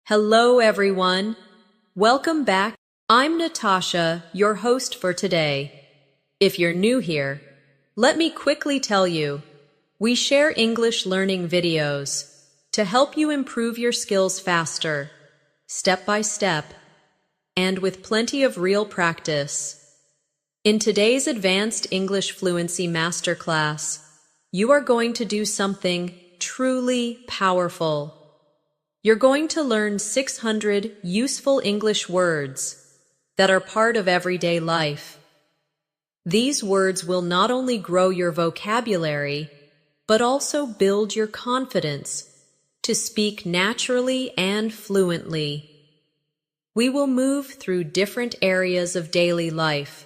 Hello, everyone. Welcome back. I'm Natasha, your host for today. If you're new here, let me quickly tell you, we share English learning videos to help you improve your skills faster, step by step, and with plenty of real practice. In today's Advanced English Fluency Masterclass, you are going to do something truly powerful. You're going to learn 600 useful English words that are part of everyday life. These words will not only grow your vocabulary, but also build your confidence to speak naturally and fluently. We will move through different areas of daily life,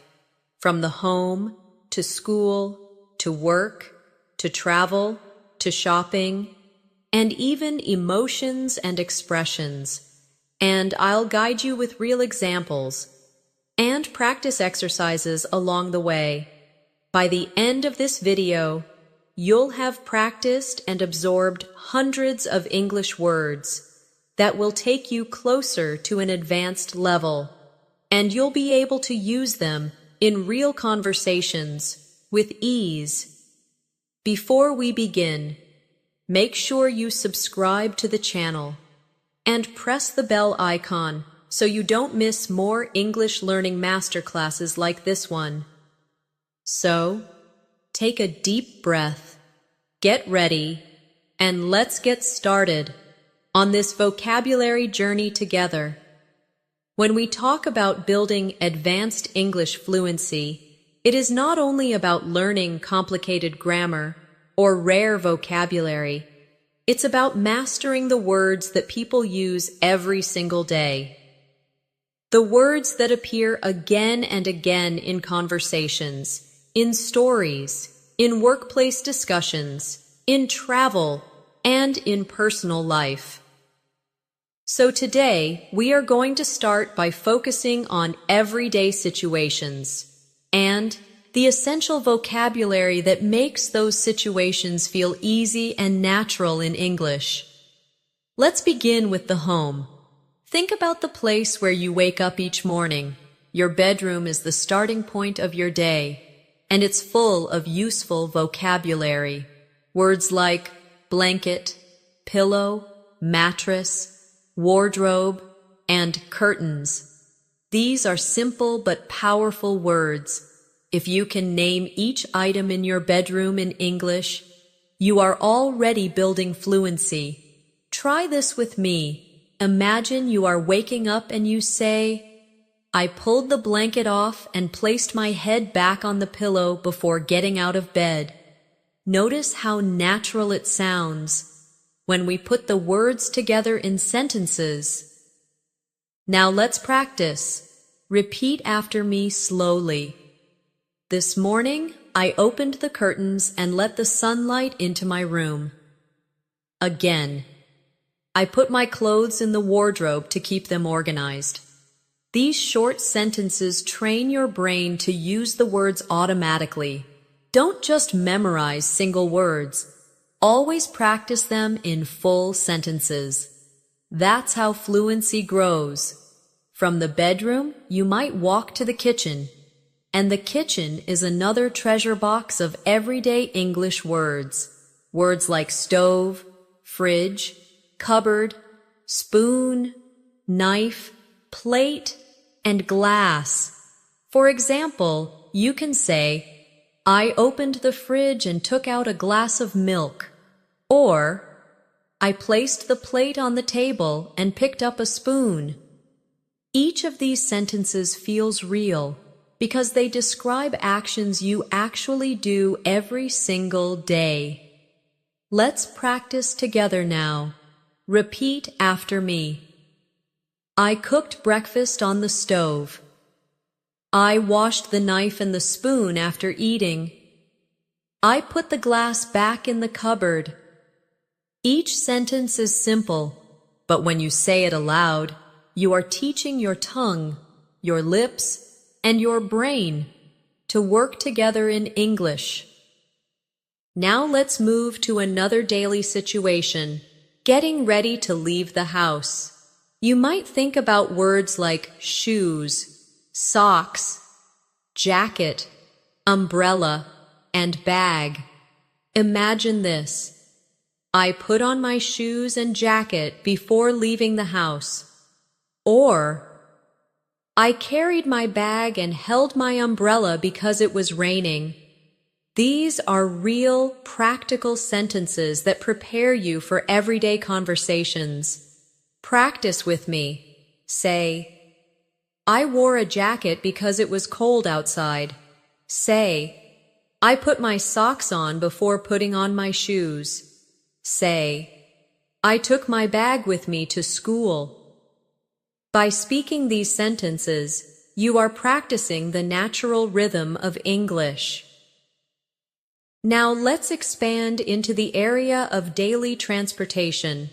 from the home, to school, to work, to travel, to shopping, and even emotions and expressions. And I'll guide you with real examples and practice exercises along the way. By the end of this video, you'll have practiced and absorbed hundreds of English words that will take you closer to an advanced level, and you'll be able to use them in real conversations with ease. Before we begin, make sure you subscribe to the channel and press the bell icon so you don't miss more English learning masterclasses like this one. So, take a deep breath, get ready, and let's get started on this vocabulary journey together. When we talk about building advanced English fluency, it is not only about learning complicated grammar or rare vocabulary. It's about mastering the words that people use every single day. The words that appear again and again in conversations, in stories, in workplace discussions, in travel, and in personal life. So today, we are going to start by focusing on everyday situations and the essential vocabulary that makes those situations feel easy and natural in English. Let's begin with the home. Think about the place where you wake up each morning. Your bedroom is the starting point of your day, and it's full of useful vocabulary. Words like blanket, pillow, mattress, wardrobe, and curtains. These are simple but powerful words. If you can name each item in your bedroom in English, you are already building fluency. Try this with me. Imagine you are waking up and you say, "I pulled the blanket off and placed my head back on the pillow before getting out of bed." Notice how natural it sounds when we put the words together in sentences. Now let's practice. Repeat after me slowly. This morning, I opened the curtains and let the sunlight into my room. Again, I put my clothes in the wardrobe to keep them organized. These short sentences train your brain to use the words automatically. Don't just memorize single words. Always practice them in full sentences. That's how fluency grows. From the bedroom, you might walk to the kitchen. And the kitchen is another treasure box of everyday English words. Words like stove, fridge, cupboard, spoon, knife, plate, and glass. For example, you can say, "I opened the fridge and took out a glass of milk," or "I placed the plate on the table and picked up a spoon." Each of these sentences feels real, because they describe actions you actually do every single day. Let's practice together now. Repeat after me. I cooked breakfast on the stove. I washed the knife and the spoon after eating. I put the glass back in the cupboard. Each sentence is simple, but when you say it aloud, you are teaching your tongue, your lips, and your brain to work together in English. Now let's move to another daily situation, getting ready to leave the house. You might think about words like shoes, socks, jacket, umbrella, and bag. Imagine this. I put on my shoes and jacket before leaving the house. Or, I carried my bag and held my umbrella because it was raining. These are real, practical sentences that prepare you for everyday conversations. Practice with me. Say, I wore a jacket because it was cold outside. Say, I put my socks on before putting on my shoes. Say, I took my bag with me to school. By speaking these sentences, you are practicing the natural rhythm of English. Now let's expand into the area of daily transportation.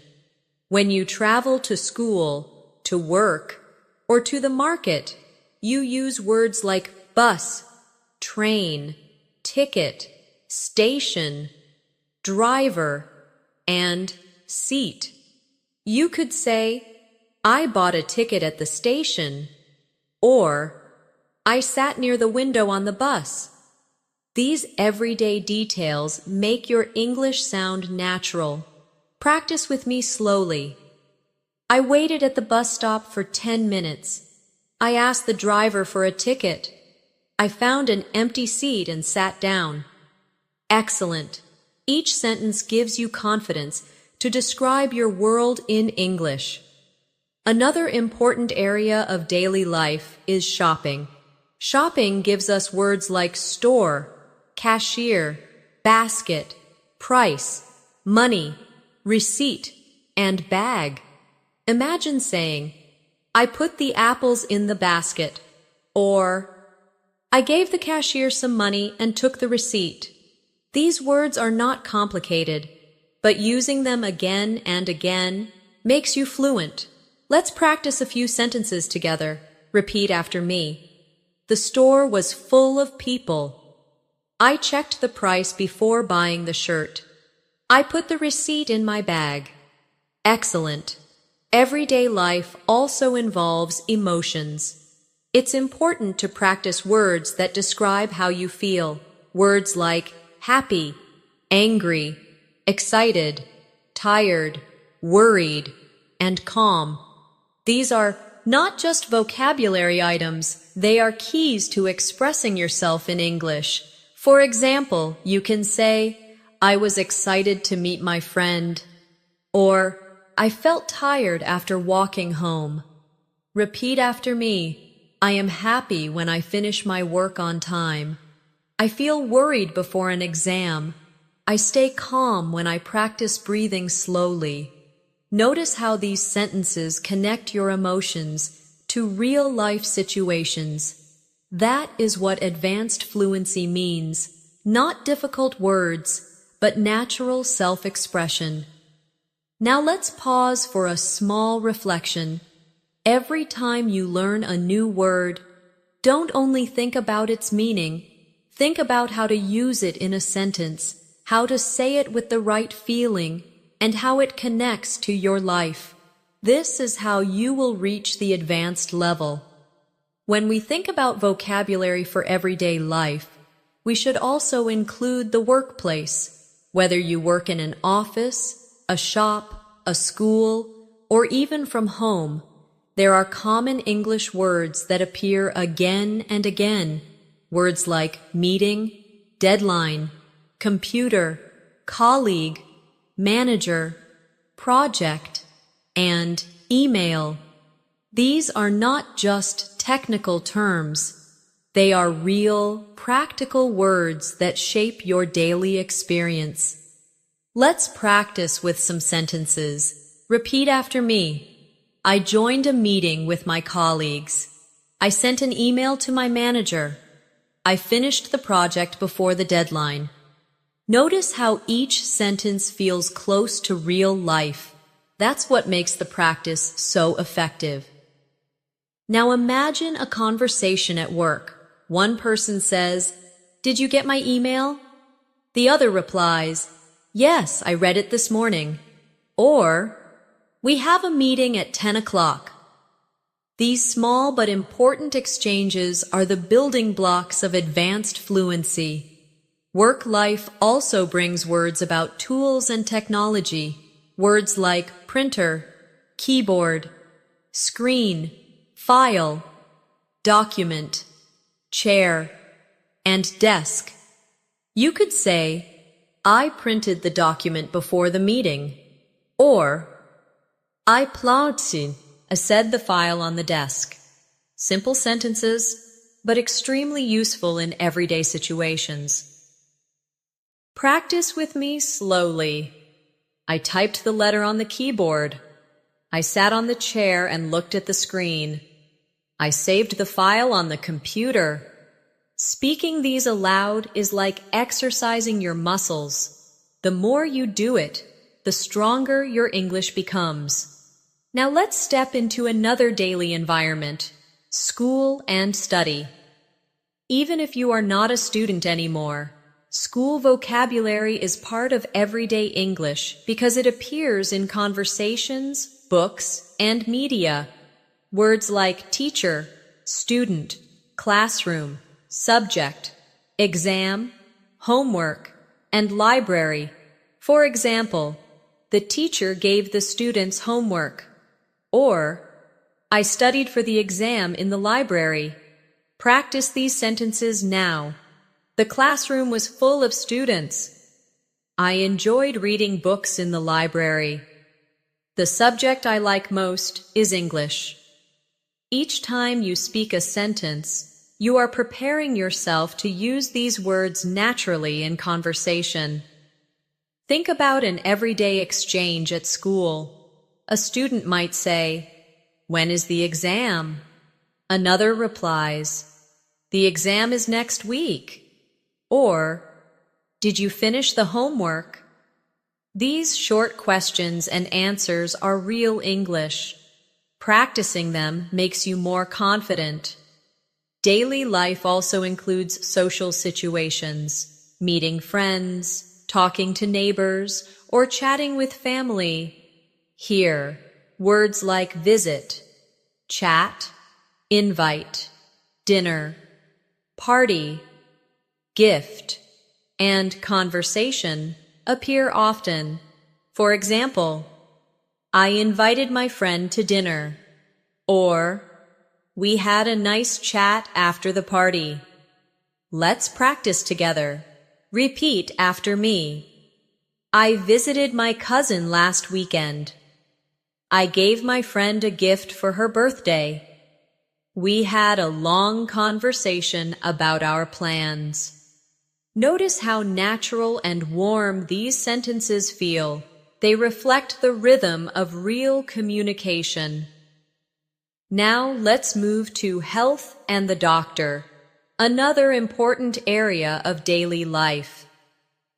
When you travel to school, to work, or to the market, you use words like bus, train, ticket, station, driver, and seat. You could say, I bought a ticket at the station, or I sat near the window on the bus. These everyday details make your English sound natural. Practice with me slowly. I waited at the bus stop for 10 minutes. I asked the driver for a ticket. I found an empty seat and sat down. Excellent. Each sentence gives you confidence to describe your world in English. Another important area of daily life is shopping. Shopping gives us words like store, cashier, basket, price, money, receipt, and bag. Imagine saying, I put the apples in the basket, or I gave the cashier some money and took the receipt. These words are not complicated, but using them again and again makes you fluent. Let's practice a few sentences together. Repeat after me. The store was full of people. I checked the price before buying the shirt. I put the receipt in my bag. Excellent. Everyday life also involves emotions. It's important to practice words that describe how you feel. Words like happy, angry, excited, tired, worried, and calm. These are not just vocabulary items, they are keys to expressing yourself in English. For example, you can say, I was excited to meet my friend, or I felt tired after walking home. Repeat after me. I am happy when I finish my work on time. I feel worried before an exam. I stay calm when I practice breathing slowly. Notice how these sentences connect your emotions to real-life situations. That is what advanced fluency means. Not difficult words, but natural self-expression. Now let's pause for a small reflection. Every time you learn a new word, don't only think about its meaning. Think about how to use it in a sentence, how to say it with the right feeling, and how it connects to your life. This is how you will reach the advanced level. When we think about vocabulary for everyday life, we should also include the workplace. Whether you work in an office, a shop, a school, or even from home, there are common English words that appear again and again. Words like meeting, deadline, computer, colleague, manager, project, and email. These are not just technical terms. They are real, practical words that shape your daily experience. Let's practice with some sentences. Repeat after me. I joined a meeting with my colleagues. I sent an email to my manager. I finished the project before the deadline. Notice how each sentence feels close to real life. That's what makes the practice so effective. Now imagine a conversation at work. One person says, "Did you get my email?" The other replies, "Yes, I read it this morning." Or, We have a meeting at 10 o'clock. These small but important exchanges are the building blocks of advanced fluency. Work life also brings words about tools and technology, words like printer, keyboard, screen, file, document, chair, and desk. You could say, I printed the document before the meeting, or I plotted the file on the desk. Simple sentences, but extremely useful in everyday situations. Practice with me slowly. I typed the letter on the keyboard. I sat on the chair and looked at the screen. I saved the file on the computer. Speaking these aloud is like exercising your muscles. The more you do it, the stronger your English becomes. Now let's step into another daily environment, school and study. Even if you are not a student anymore, school vocabulary is part of everyday English because it appears in conversations, books, and media. Words like teacher, student, classroom, subject, exam, homework, and library. For example, the teacher gave the students homework. Or, I studied for the exam in the library. Practice these sentences now. The classroom was full of students. I enjoyed reading books in the library. The subject I like most is English. Each time you speak a sentence, you are preparing yourself to use these words naturally in conversation. Think about an everyday exchange at school. A student might say, "When is the exam?" Another replies, "The exam is next week." Or, "Did you finish the homework?" These short questions and answers are real English. Practicing them makes you more confident. Daily life also includes social situations, meeting friends, talking to neighbors, or chatting with family. Here, words like visit, chat, invite, dinner, party, gift, and conversation appear often. For example, I invited my friend to dinner, or we had a nice chat after the party. Let's practice together. Repeat after me. I visited my cousin last weekend. I gave my friend a gift for her birthday. We had a long conversation about our plans. Notice how natural and warm these sentences feel. They reflect the rhythm of real communication. Now let's move to health and the doctor, another important area of daily life.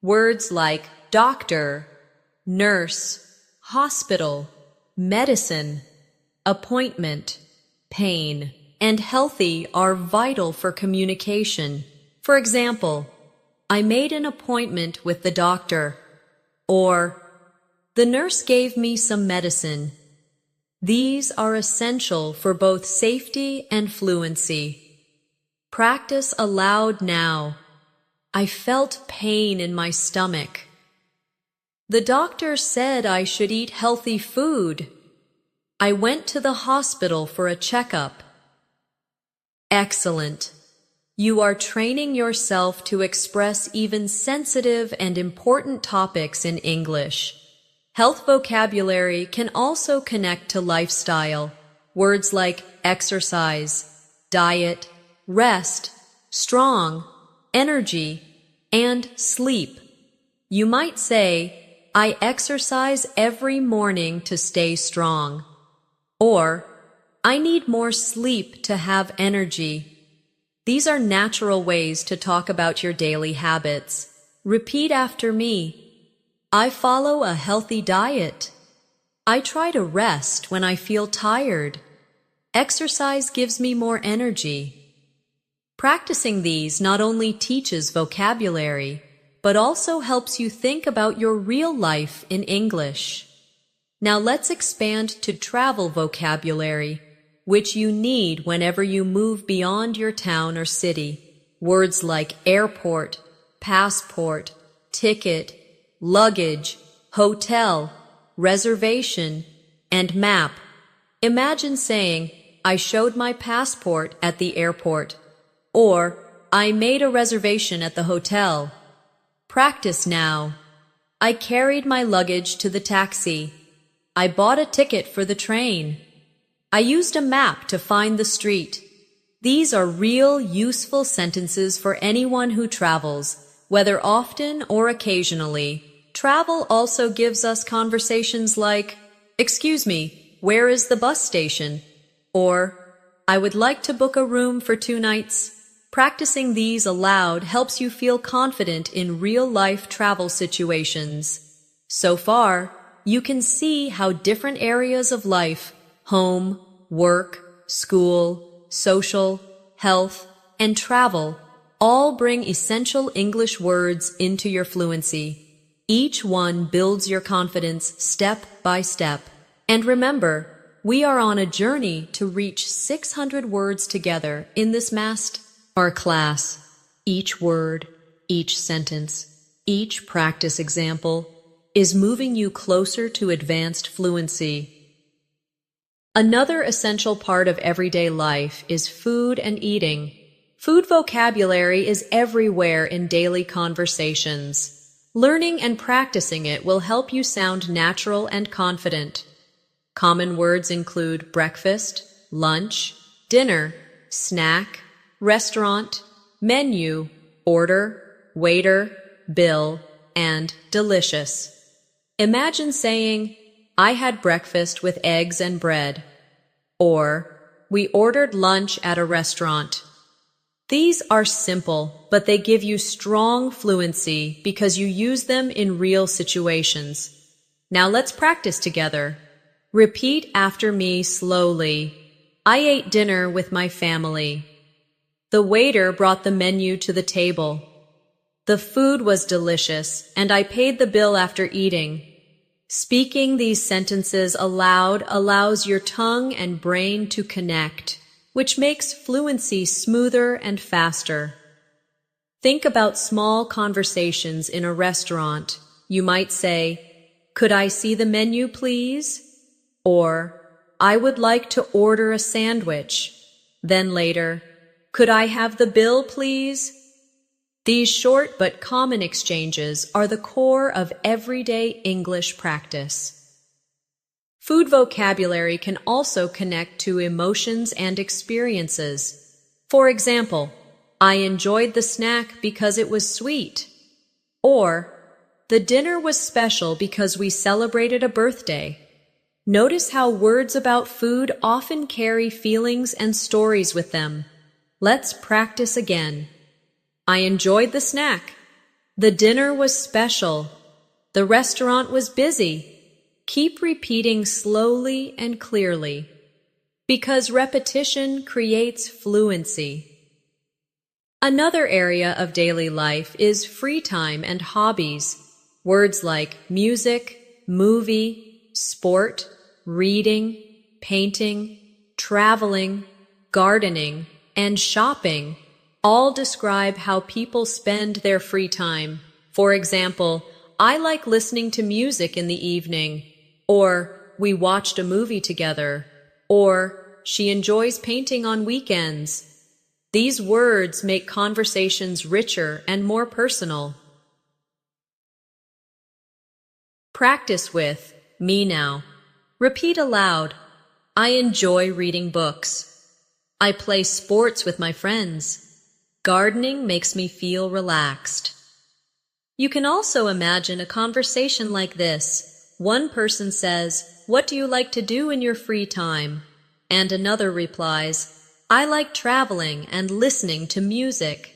Words like doctor, nurse, hospital, medicine, appointment, pain, and healthy are vital for communication. For example, I made an appointment with the doctor, or the nurse gave me some medicine. These are essential for both safety and fluency. Practice aloud now. I felt pain in my stomach. The doctor said I should eat healthy food. I went to the hospital for a checkup. Excellent. You are training yourself to express even sensitive and important topics in English. Health vocabulary can also connect to lifestyle. Words like exercise, diet, rest, strong, energy, and sleep. You might say, I exercise every morning to stay strong. Or, I need more sleep to have energy. These are natural ways to talk about your daily habits. Repeat after me. I follow a healthy diet. I try to rest when I feel tired. Exercise gives me more energy. Practicing these not only teaches vocabulary, but also helps you think about your real life in English. Now let's expand to travel vocabulary, which you need whenever you move beyond your town or city. Words like airport, passport, ticket, luggage, hotel, reservation, and map. Imagine saying, I showed my passport at the airport, or I made a reservation at the hotel. Practice now. I carried my luggage to the taxi. I bought a ticket for the train. I used a map to find the street. These are real, useful sentences for anyone who travels, whether often or occasionally. Travel also gives us conversations like, "Excuse me, where is the bus station?" Or, "I would like to book a room for 2 nights." Practicing these aloud helps you feel confident in real-life travel situations. So far, you can see how different areas of life, home, work, school, social, health, and travel, all bring essential English words into your fluency. Each one builds your confidence step by step. And remember, we are on a journey to reach 600 words together in this masterclass. Each word, each sentence, each practice example is moving you closer to advanced fluency. Another essential part of everyday life is food and eating. Food vocabulary is everywhere in daily conversations. Learning and practicing it will help you sound natural and confident. Common words include breakfast, lunch, dinner, snack, restaurant, menu, order, waiter, bill, and delicious. Imagine saying, I had breakfast with eggs and bread, or we ordered lunch at a restaurant. These are simple, but they give you strong fluency because you use them in real situations. Now let's practice together. Repeat after me slowly. I ate dinner with my family. The waiter brought the menu to the table. The food was delicious, and I paid the bill after eating. Speaking these sentences aloud allows your tongue and brain to connect, which makes fluency smoother and faster. Think about small conversations in a restaurant. You might say, "Could I see the menu, please?" Or, "I would like to order a sandwich." Then later, "Could I have the bill, please?" These short but common exchanges are the core of everyday English practice. Food vocabulary can also connect to emotions and experiences. For example, I enjoyed the snack because it was sweet. Or, the dinner was special because we celebrated a birthday. Notice how words about food often carry feelings and stories with them. Let's practice again. I enjoyed the snack. The dinner was special. The restaurant was busy. Keep repeating slowly and clearly, because repetition creates fluency. Another area of daily life is free time and hobbies. Words like music, movie, sport, reading, painting, traveling, gardening, and shopping all describe how people spend their free time. For example, I like listening to music in the evening, or we watched a movie together, or she enjoys painting on weekends. These words make conversations richer and more personal. Practice with me now. Repeat aloud. I enjoy reading books. I play sports with my friends. Gardening makes me feel relaxed. You can also imagine a conversation like this. One person says, "What do you like to do in your free time?" And another replies, "I like traveling and listening to music."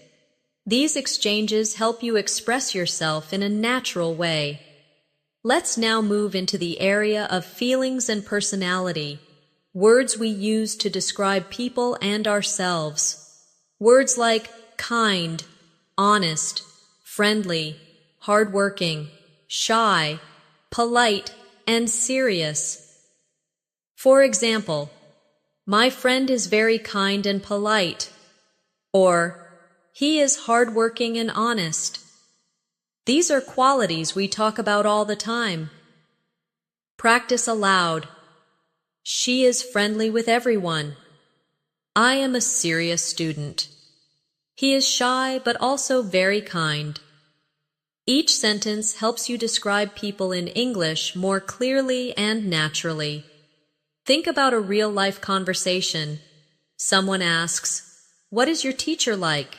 These exchanges help you express yourself in a natural way. Let's now move into the area of feelings and personality, words we use to describe people and ourselves. Words like kind, honest, friendly, hardworking, shy, polite, and serious. For example, my friend is very kind and polite, or he is hardworking and honest. These are qualities we talk about all the time. Practice aloud. She is friendly with everyone. I am a serious student. He is shy but also very kind. Each sentence helps you describe people in English more clearly and naturally. Think about a real-life conversation. Someone asks, "What is your teacher like?"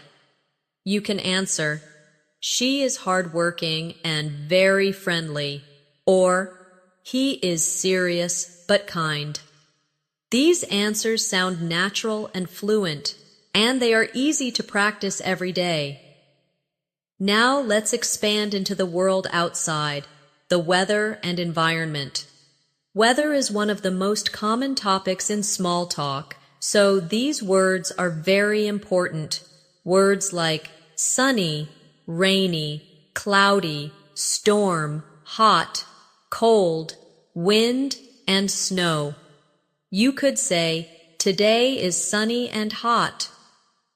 You can answer, "She is hardworking and very friendly," or "He is serious but kind." These answers sound natural and fluent, and they are easy to practice every day. Now let's expand into the world outside, the weather and environment. Weather is one of the most common topics in small talk, so these words are very important. Words like sunny, rainy, cloudy, storm, hot, cold, wind, and snow. You could say, "Today is sunny and hot,"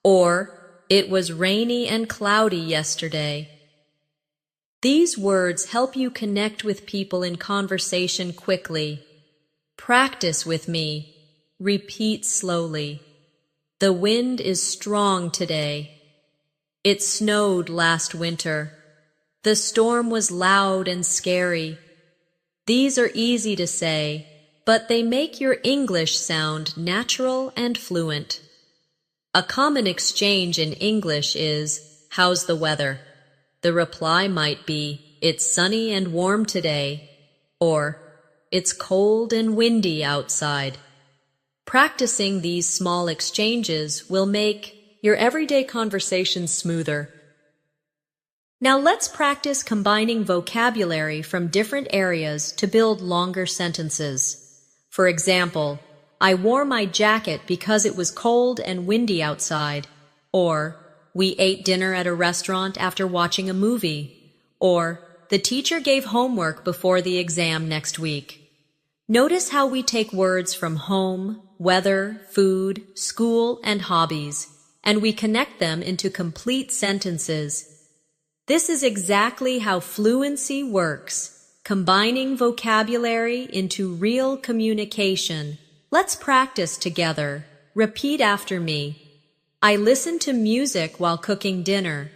or "It was rainy and cloudy yesterday." These words help you connect with people in conversation quickly. Practice with me. Repeat slowly. The wind is strong today. It snowed last winter. The storm was loud and scary. These are easy to say, but they make your English sound natural and fluent. A common exchange in English is, "How's the weather?" The reply might be, "It's sunny and warm today," or "It's cold and windy outside." Practicing these small exchanges will make your everyday conversations smoother. Now let's practice combining vocabulary from different areas to build longer sentences. For example, "I wore my jacket because it was cold and windy outside," or "We ate dinner at a restaurant after watching a movie," or "The teacher gave homework before the exam next week." Notice how we take words from home, weather, food, school, and hobbies, and we connect them into complete sentences. This is exactly how fluency works, combining vocabulary into real communication. Let's practice together. Repeat after me. I listened to music while cooking dinner.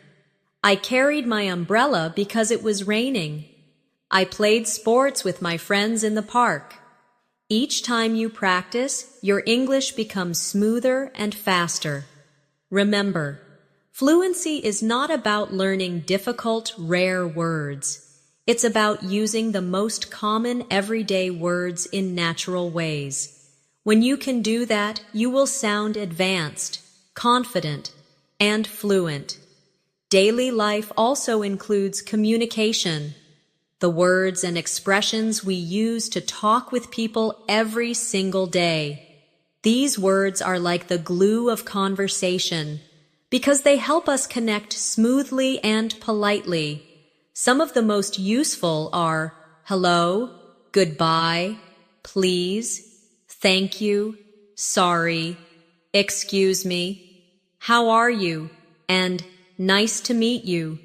I carried my umbrella because it was raining. I played sports with my friends in the park. Each time you practice, your English becomes smoother and faster. Remember, fluency is not about learning difficult, rare words. It's about using the most common everyday words in natural ways. When you can do that, you will sound advanced, confident, and fluent. Daily life also includes communication, the words and expressions we use to talk with people every single day. These words are like the glue of conversation because they help us connect smoothly and politely. Some of the most useful are hello, goodbye, please, thank you, sorry, excuse me, how are you, and nice to meet you.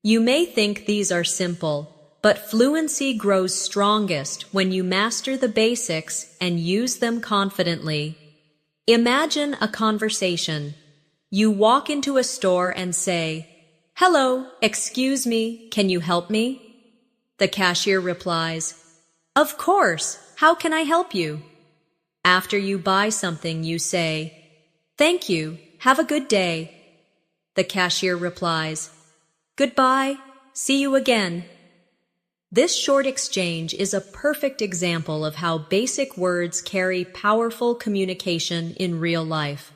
You may think these are simple, but fluency grows strongest when you master the basics and use them confidently. Imagine a conversation. You walk into a store and say, "Hello, excuse me, can you help me?" The cashier replies, "Of course, how can I help you?" After you buy something, you say, "Thank you, have a good day." The cashier replies, "Goodbye, see you again." This short exchange is a perfect example of how basic words carry powerful communication in real life.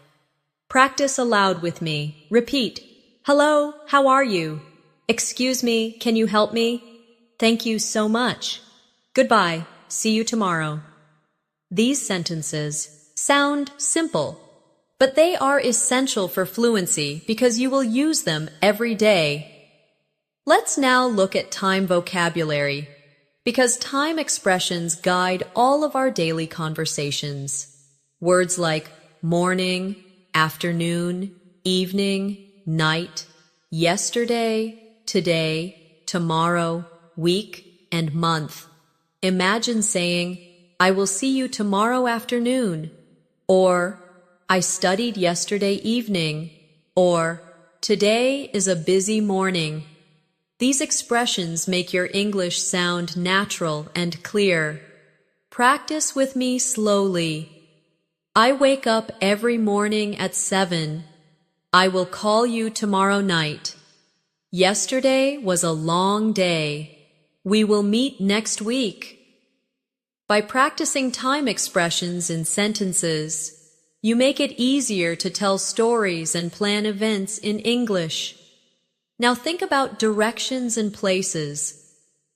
Practice aloud with me. Repeat, "Hello, how are you? Excuse me, can you help me? Thank you so much. Goodbye, see you tomorrow." These sentences sound simple, but they are essential for fluency because you will use them every day. Let's now look at time vocabulary. because time expressions guide all of our daily conversations. Words like morning, afternoon, evening, night, yesterday, today, tomorrow, week, and month. Imagine saying, I will see you tomorrow afternoon, or I studied yesterday evening, or today is a busy morning. These expressions make your English sound natural and clear. Practice with me slowly. I wake up every morning at 7. I will call you tomorrow night. Yesterday was a long day. We will meet next week. By practicing time expressions in sentences, you make it easier to tell stories and plan events in English. Now think about directions and places.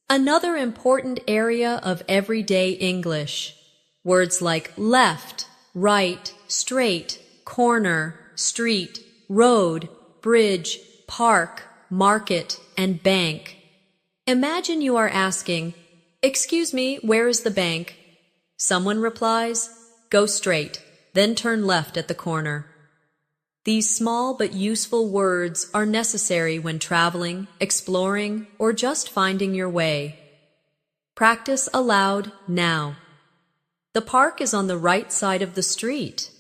Another important area of everyday English. Words like left, right, straight, corner, street, road, bridge, park, market, and bank. Imagine you are asking, "Excuse me, where is the bank?" Someone replies, "Go straight, then turn left at the corner." These small but useful words are necessary when traveling, exploring, or just finding your way. Practice aloud now. The park is on the right side of the street.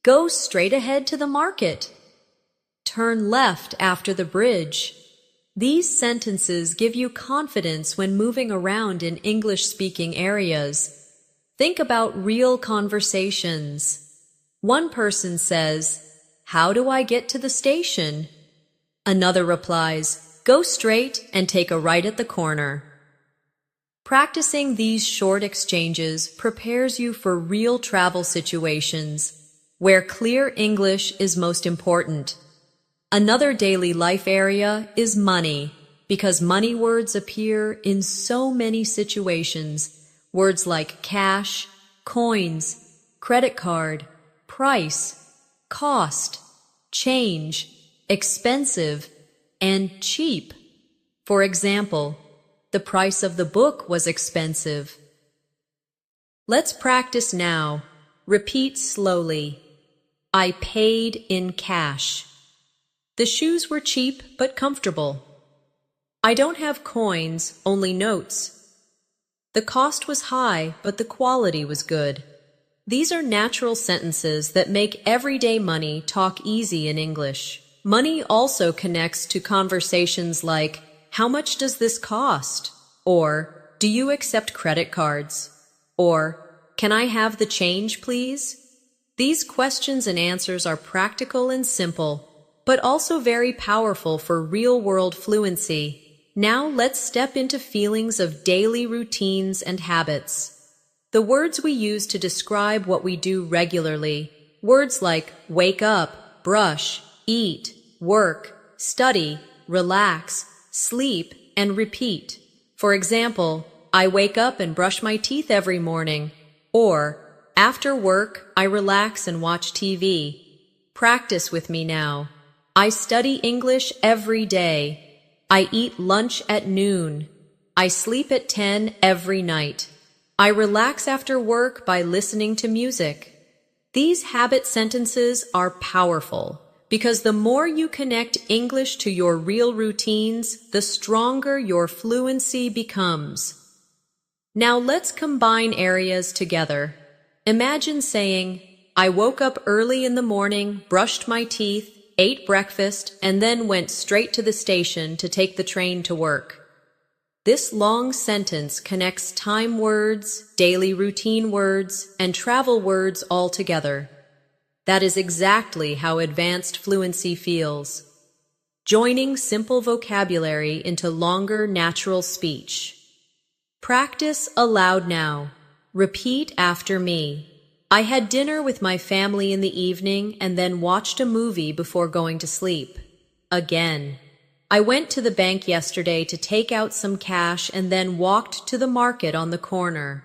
Go straight ahead to the market. Turn left after the bridge. These sentences give you confidence when moving around in English-speaking areas. Think about real conversations. One person says, "How do I get to the station?" Another replies, "Go straight and take a right at the corner." Practicing these short exchanges prepares you for real travel situations where clear English is most important. Another daily life area is money, because money words appear in so many situations. Words like cash, coins, credit card, price, cost, change, expensive, and cheap. For example, the price of the book was expensive. Let's practice now. Repeat slowly. I paid in cash. The shoes were cheap but comfortable. I don't have coins, only notes. The cost was high, but the quality was good. These are natural sentences that make everyday money talk easy in English. Money also connects to conversations like, "How much does this cost?" Or, "Do you accept credit cards?" Or, "Can I have the change, please?" These questions and answers are practical and simple, but also very powerful for real-world fluency. Now let's step into feelings of daily routines and habits. The words we use to describe what we do regularly, words like wake up, brush, eat, work, study, relax, sleep, and repeat. For example, I wake up and brush my teeth every morning, or after work, I relax and watch TV. Practice with me now. I study English every day. I eat lunch at noon. I sleep at 10 every night. I relax after work by listening to music. These habit sentences are powerful because the more you connect English to your real routines, the stronger your fluency becomes. Now let's combine areas together. Imagine saying, I woke up early in the morning, brushed my teeth, ate breakfast, and then went straight to the station to take the train to work. This long sentence connects time words, daily routine words, and travel words all together. That is exactly how advanced fluency feels. Joining simple vocabulary into longer natural speech. Practice aloud now. Repeat after me. I had dinner with my family in the evening and then watched a movie before going to sleep. Again. I went to the bank yesterday to take out some cash and then walked to the market on the corner.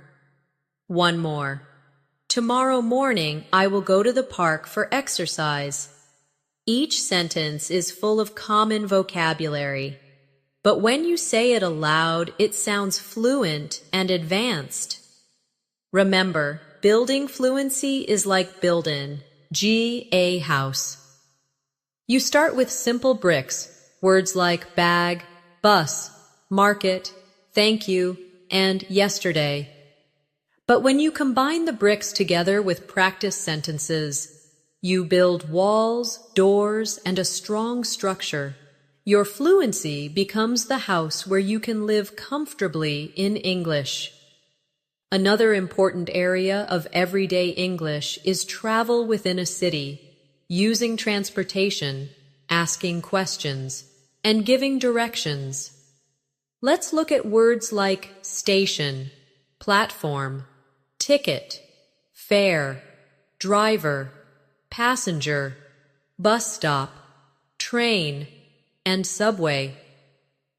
One more. Tomorrow morning, I will go to the park for exercise. Each sentence is full of common vocabulary, but when you say it aloud, it sounds fluent and advanced. Remember, building fluency is like building a house. You start with simple bricks, words like bag, bus, market, thank you, and yesterday. But when you combine the bricks together with practice sentences, you build walls, doors, and a strong structure. Your fluency becomes the house where you can live comfortably in English. Another important area of everyday English is travel within a city, using transportation, asking questions, and giving directions. Let's look at words like station, platform, ticket, fare, driver, passenger, bus stop, train, and subway.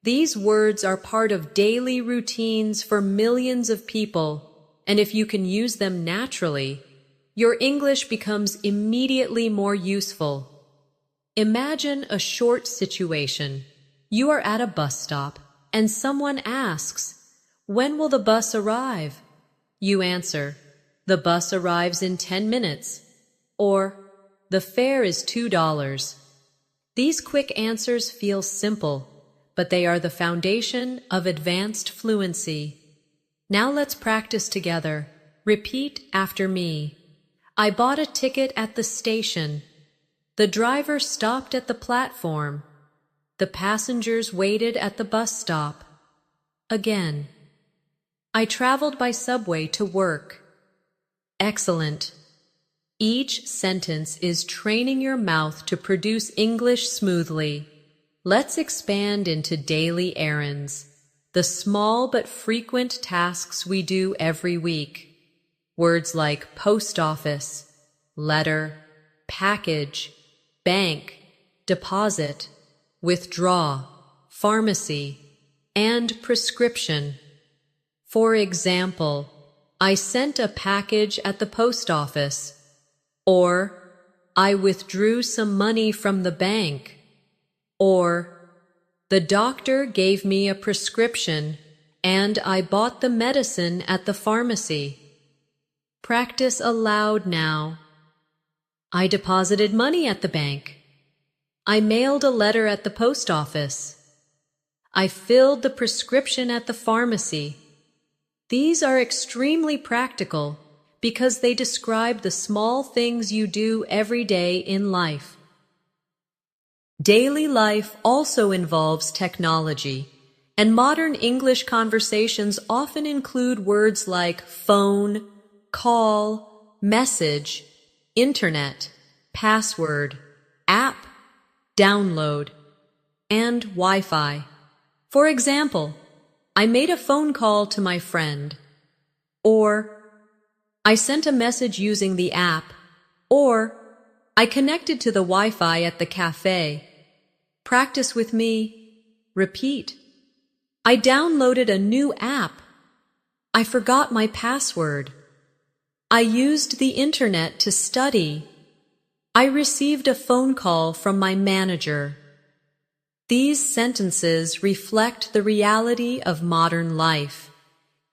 These words are part of daily routines for millions of people, and if you can use them naturally, your English becomes immediately more useful. Imagine a short situation. You are at a bus stop, and someone asks, "When will the bus arrive?" You answer, "The bus arrives in 10 minutes," or "The fare is $2. These quick answers feel simple, but they are the foundation of advanced fluency. Now let's practice together. Repeat after me. I bought a ticket at the station. The driver stopped at the platform. The passengers waited at the bus stop. Again. I traveled by subway to work. Excellent. Each sentence is training your mouth to produce English smoothly. Let's expand into daily errands, the small but frequent tasks we do every week. Words like post office, letter, package, bank, deposit, withdraw, pharmacy, and prescription. For example, I sent a package at the post office, or I withdrew some money from the bank, or the doctor gave me a prescription and I bought the medicine at the pharmacy. Practice aloud now. I deposited money at the bank. I mailed a letter at the post office. I filled the prescription at the pharmacy. These are extremely practical because they describe the small things you do every day in life. Daily life also involves technology, and modern English conversations often include words like phone, call, message, internet, password, app, download, and Wi-Fi. For example, I made a phone call to my friend, or I sent a message using the app, or I connected to the Wi-Fi at the cafe. Practice with me. Repeat. I downloaded a new app. I forgot my password. I used the internet to study. I received a phone call from my manager. These sentences reflect the reality of modern life.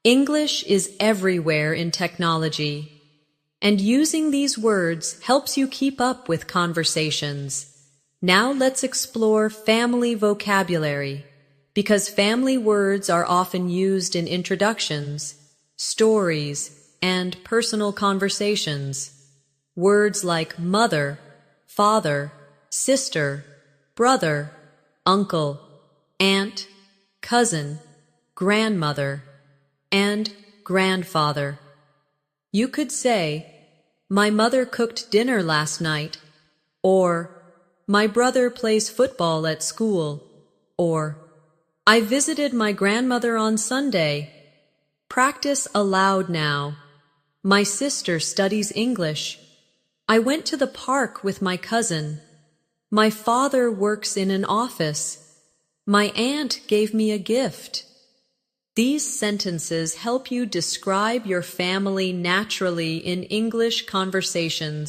English is everywhere in technology, and using these words helps you keep up with conversations. Now let's explore family vocabulary, because family words are often used in introductions, stories, and personal conversations. Words like mother, father, sister, brother, uncle, aunt, cousin, grandmother, and grandfather. You could say, "My mother cooked dinner last night," or "My brother plays football at school," or "I visited my grandmother on Sunday." Practice aloud now. My sister studies English. I went to the park with my cousin. My father works in an office. My aunt gave me a gift. These sentences help you describe your family naturally in English conversations.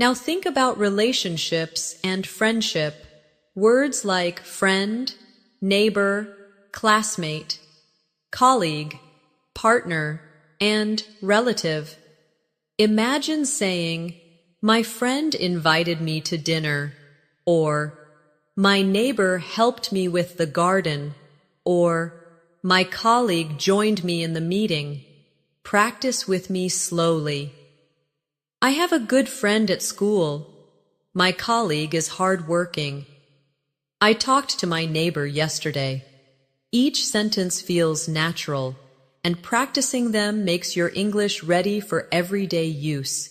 Now think about relationships and friendship. Words like friend, neighbor, classmate, colleague, partner, and relative. Imagine saying, "My friend invited me to dinner," or "My neighbor helped me with the garden," or "My colleague joined me in the meeting." Practice with me slowly. I have a good friend at school. My colleague is hardworking. I talked to my neighbor yesterday. Each sentence feels natural, and practicing them makes your English ready for everyday use.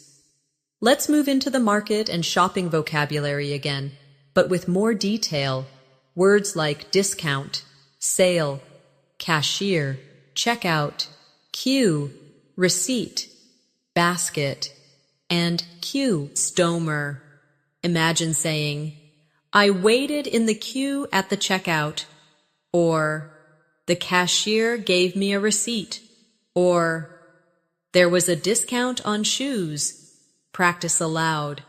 Let's move into the market and shopping vocabulary again, but with more detail. Words like discount, sale, cashier, checkout, queue, receipt, basket, and queue stomer. Imagine saying, "I waited in the queue at the checkout," or "The cashier gave me a receipt," or "There was a discount on shoes." Practice aloud.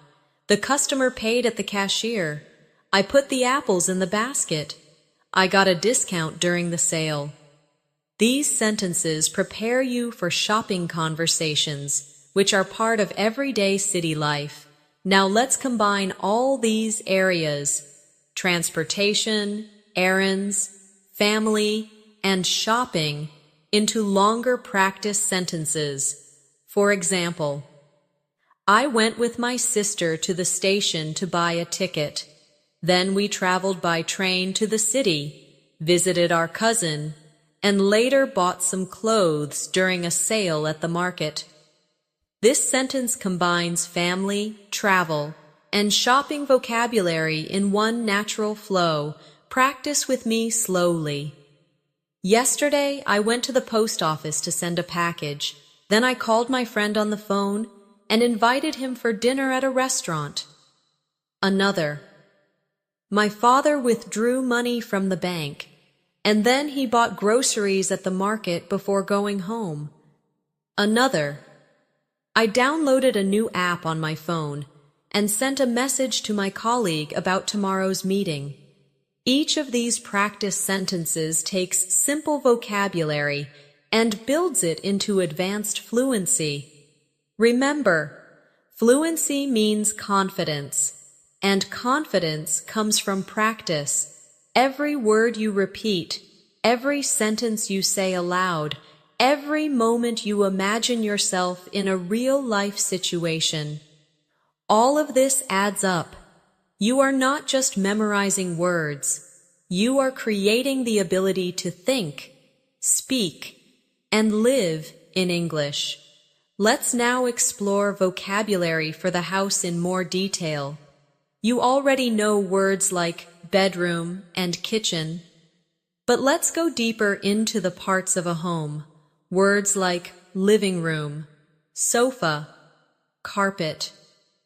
"The customer paid at the cashier. I put the apples in the basket. I got a discount during the sale." These sentences prepare you for shopping conversations, which are part of everyday city life. Now let's combine all these areas: transportation, errands, family, and shopping into longer practice sentences. For example, I went with my sister to the station to buy a ticket. Then we traveled by train to the city, visited our cousin, and later bought some clothes during a sale at the market. This sentence combines family, travel, and shopping vocabulary in one natural flow. Practice with me slowly. Yesterday, I went to the post office to send a package. Then I called my friend on the phone and invited him for dinner at a restaurant. Another. My father withdrew money from the bank, and then he bought groceries at the market before going home. Another. I downloaded a new app on my phone and sent a message to my colleague about tomorrow's meeting. Each of these practice sentences takes simple vocabulary and builds it into advanced fluency. Remember, fluency means confidence, and confidence comes from practice. Every word you repeat, every sentence you say aloud, every moment you imagine yourself in a real-life situation. All of this adds up. You are not just memorizing words. You are creating the ability to think, speak, and live in English. Let's now explore vocabulary for the house in more detail. You already know words like bedroom and kitchen, but let's go deeper into the parts of a home. Words like living room, sofa, carpet,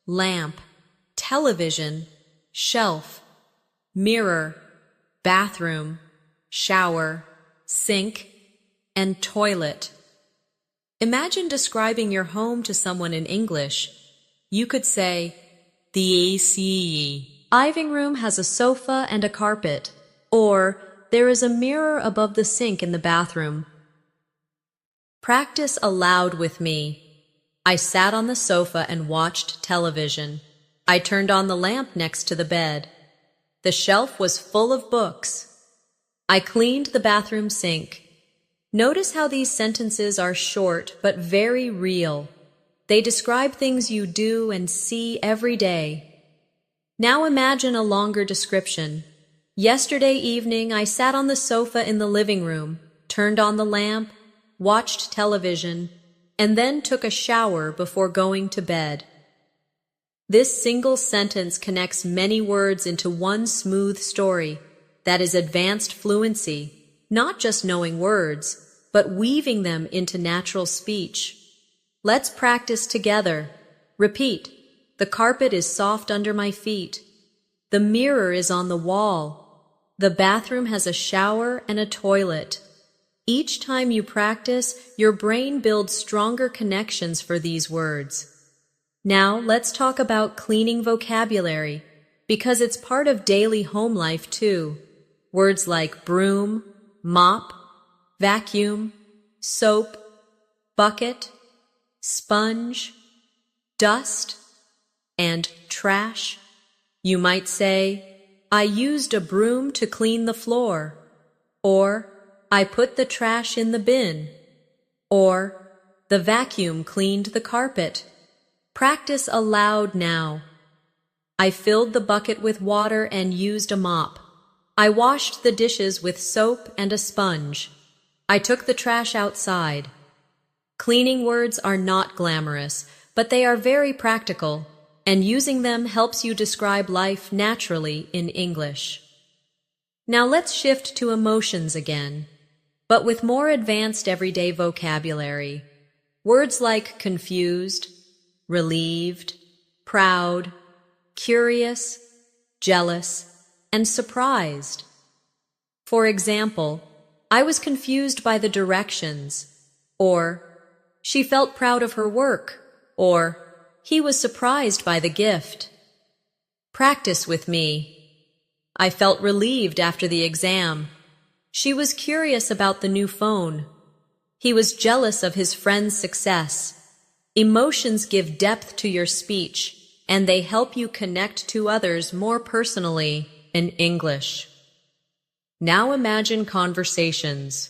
lamp, television, shelf, mirror, bathroom, shower, sink, and toilet. Imagine describing your home to someone in English. You could say, "The AC living room has a sofa and a carpet," or "There is a mirror above the sink in the bathroom." Practice aloud with me. I sat on the sofa and watched television. I turned on the lamp next to the bed. The shelf was full of books. I cleaned the bathroom sink. Notice how these sentences are short but very real. They describe things you do and see every day. Now imagine a longer description. Yesterday evening, I sat on the sofa in the living room, turned on the lamp, watched television, and then took a shower before going to bed. This single sentence connects many words into one smooth story. That is advanced fluency. Not just knowing words, but weaving them into natural speech. Let's practice together. Repeat. The carpet is soft under my feet. The mirror is on the wall. The bathroom has a shower and a toilet. Each time you practice, your brain builds stronger connections for these words. Now let's talk about cleaning vocabulary, because it's part of daily home life too. Words like broom, mop, vacuum, soap, bucket, sponge, dust, and trash. You might say, I used a broom to clean the floor, or I put the trash in the bin, or the vacuum cleaned the carpet. Practice aloud now. I filled the bucket with water and used a mop. I washed the dishes with soap and a sponge. I took the trash outside. Cleaning words are not glamorous, but they are very practical, and using them helps you describe life naturally in English. Now let's shift to emotions again, but with more advanced everyday vocabulary. Words like confused, relieved, proud, curious, jealous, and surprised. For example, I was confused by the directions, or she felt proud of her work, or he was surprised by the gift. Practice with me. I felt relieved after the exam. She was curious about the new phone. He was jealous of his friend's success. Emotions give depth to your speech, and they help you connect to others more personally in English. Now imagine conversations.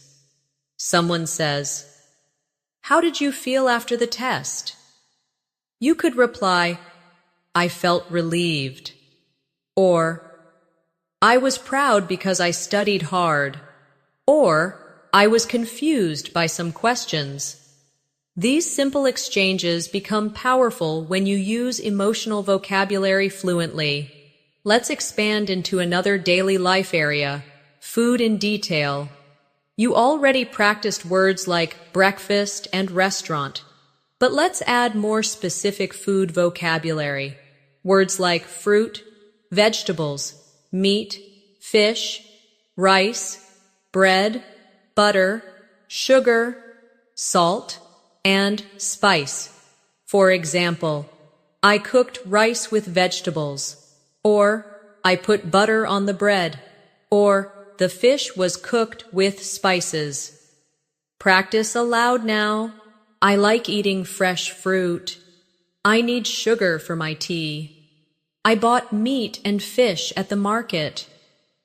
Someone says, "How did you feel after the test?" You could reply, "I felt relieved," or "I was proud because I studied hard," or "I was confused by some questions." These simple exchanges become powerful when you use emotional vocabulary fluently. Let's expand into another daily life area, food in detail. You already practiced words like breakfast and restaurant, but let's add more specific food vocabulary. Words like fruit, vegetables, meat, fish, rice, bread, butter, sugar, salt, and spice. For example, I cooked rice with vegetables, or I put butter on the bread, or the fish was cooked with spices. Practice aloud now. I like eating fresh fruit. I need sugar for my tea. I bought meat and fish at the market.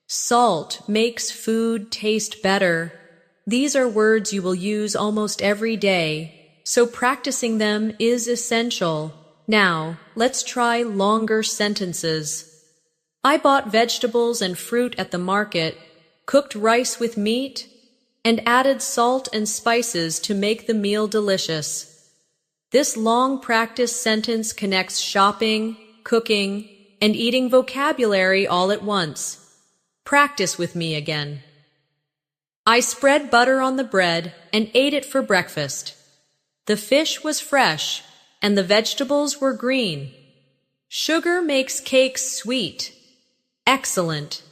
Salt makes food taste better. These are words you will use almost every day, so practicing them is essential. Now, let's try longer sentences. I bought vegetables and fruit at the market, cooked rice with meat, and added salt and spices to make the meal delicious. This long practice sentence connects shopping, cooking, and eating vocabulary all at once. Practice with me again. I spread butter on the bread and ate it for breakfast. The fish was fresh, and the vegetables were green. Sugar makes cakes sweet. Excellent.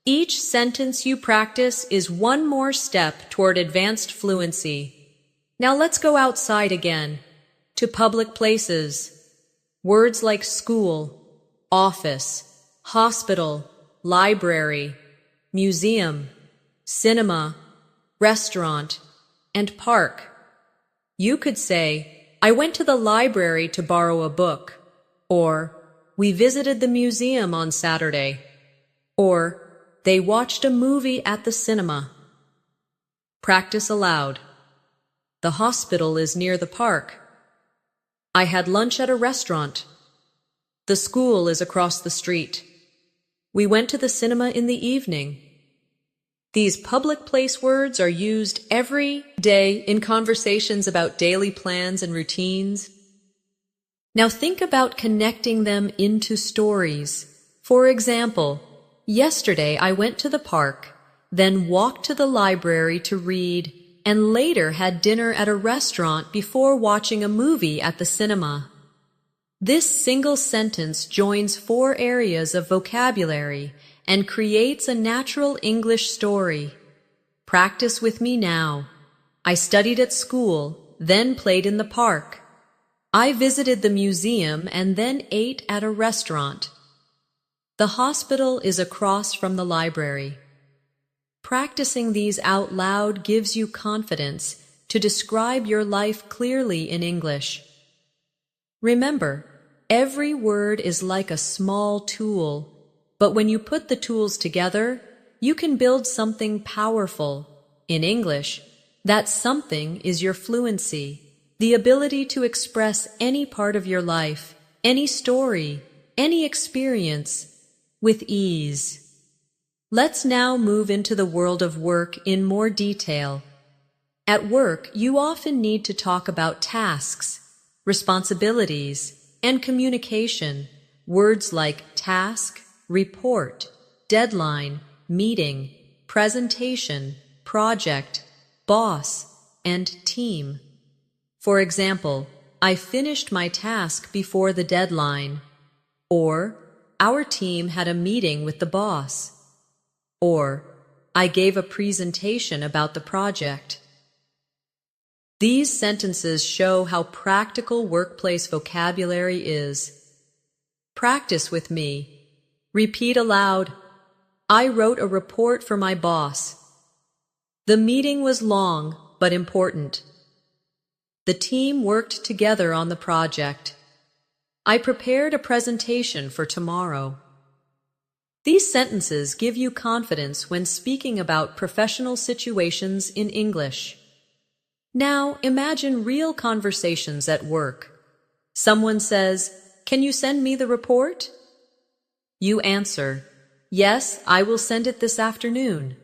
Each sentence you practice is one more step toward advanced fluency. Now let's go outside again, to public places. Words like school, office, hospital, library, museum, cinema, restaurant, and park. You could say, I went to the library to borrow a book, or we visited the museum on Saturday, or they watched a movie at the cinema. Practice aloud. The hospital is near the park. I had lunch at a restaurant. The school is across the street. We went to the cinema in the evening. These public place words are used every day in conversations about daily plans and routines. Now think about connecting them into stories. For example, yesterday I went to the park, then walked to the library to read, and later had dinner at a restaurant before watching a movie at the cinema. This single sentence joins 4 areas of vocabulary and creates a natural English story. Practice with me now. I studied at school, then played in the park. I visited the museum and then ate at a restaurant. The hospital is across from the library. Practicing these out loud gives you confidence to describe your life clearly in English. Remember, every word is like a small tool, but when you put the tools together, you can build something powerful. In English, that something is your fluency, the ability to express any part of your life, any story, any experience, with ease. Let's now move into the world of work in more detail. At work, you often need to talk about tasks, responsibilities, and communication. Words like task, report, deadline, meeting, presentation, project, boss, and team. For example, I finished my task before the deadline. Or, our team had a meeting with the boss. Or, I gave a presentation about the project. These sentences show how practical workplace vocabulary is. Practice with me. Repeat aloud. I wrote a report for my boss. The meeting was long but important. The team worked together on the project. I prepared a presentation for tomorrow. These sentences give you confidence when speaking about professional situations in English. Now, imagine real conversations at work. Someone says, "Can you send me the report?" You answer, "Yes, I will send it this afternoon."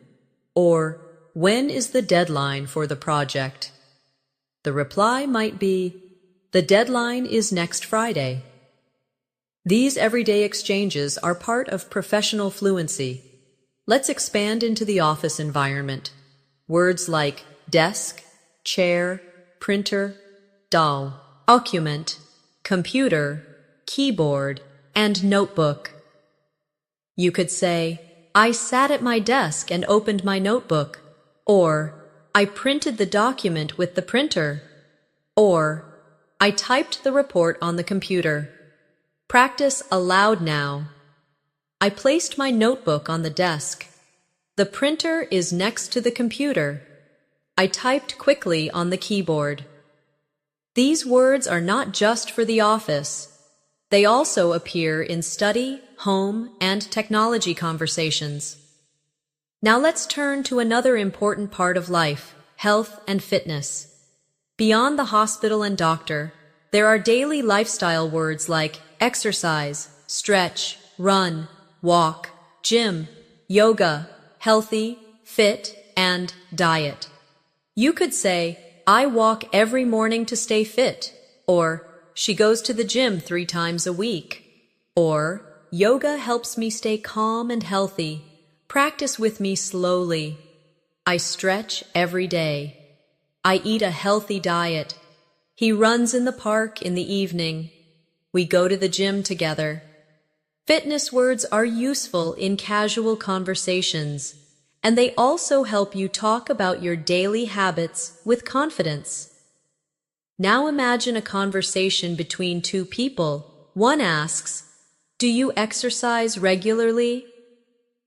Or, "When is the deadline for the project?" The reply might be, "The deadline is next Friday." These everyday exchanges are part of professional fluency. Let's expand into the office environment. Words like desk, chair, printer, document, computer, keyboard, and notebook. You could say, "I sat at my desk and opened my notebook," or "I printed the document with the printer," or "I typed the report on the computer." Practice aloud now. I placed my notebook on the desk. The printer is next to the computer. I typed quickly on the keyboard. These words are not just for the office. They also appear in study, home, and technology conversations. Now let's turn to another important part of life, health and fitness. Beyond the hospital and doctor, there are daily lifestyle words like exercise, stretch, run, walk, gym, yoga, healthy, fit, and diet. You could say, "I walk every morning to stay fit," or "She goes to the gym 3 times a week," or "Yoga helps me stay calm and healthy. Practice with me slowly." I stretch every day. I eat a healthy diet. He runs in the park in the evening. We go to the gym together. Fitness words are useful in casual conversations, and they also help you talk about your daily habits with confidence. Now imagine a conversation between 2 people. One asks, "Do you exercise regularly?"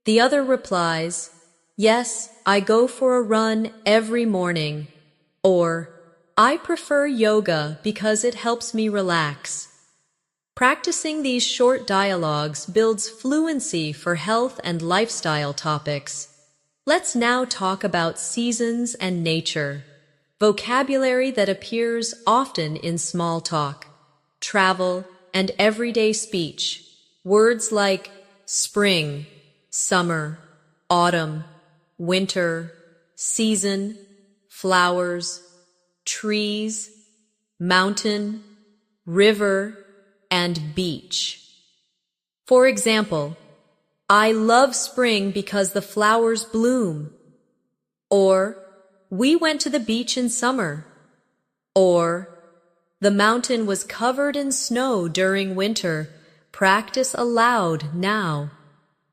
The other replies, "Yes, I go for a run every morning," or "I prefer yoga because it helps me relax." Practicing these short dialogues builds fluency for health and lifestyle topics. Let's now talk about seasons and nature, vocabulary that appears often in small talk, travel, and everyday speech. Words like spring, summer, autumn, winter, season, flowers, trees, mountain, river, and beach. For example, "I love spring because the flowers bloom," or "We went to the beach in summer," or "The mountain was covered in snow during winter." Practice aloud now.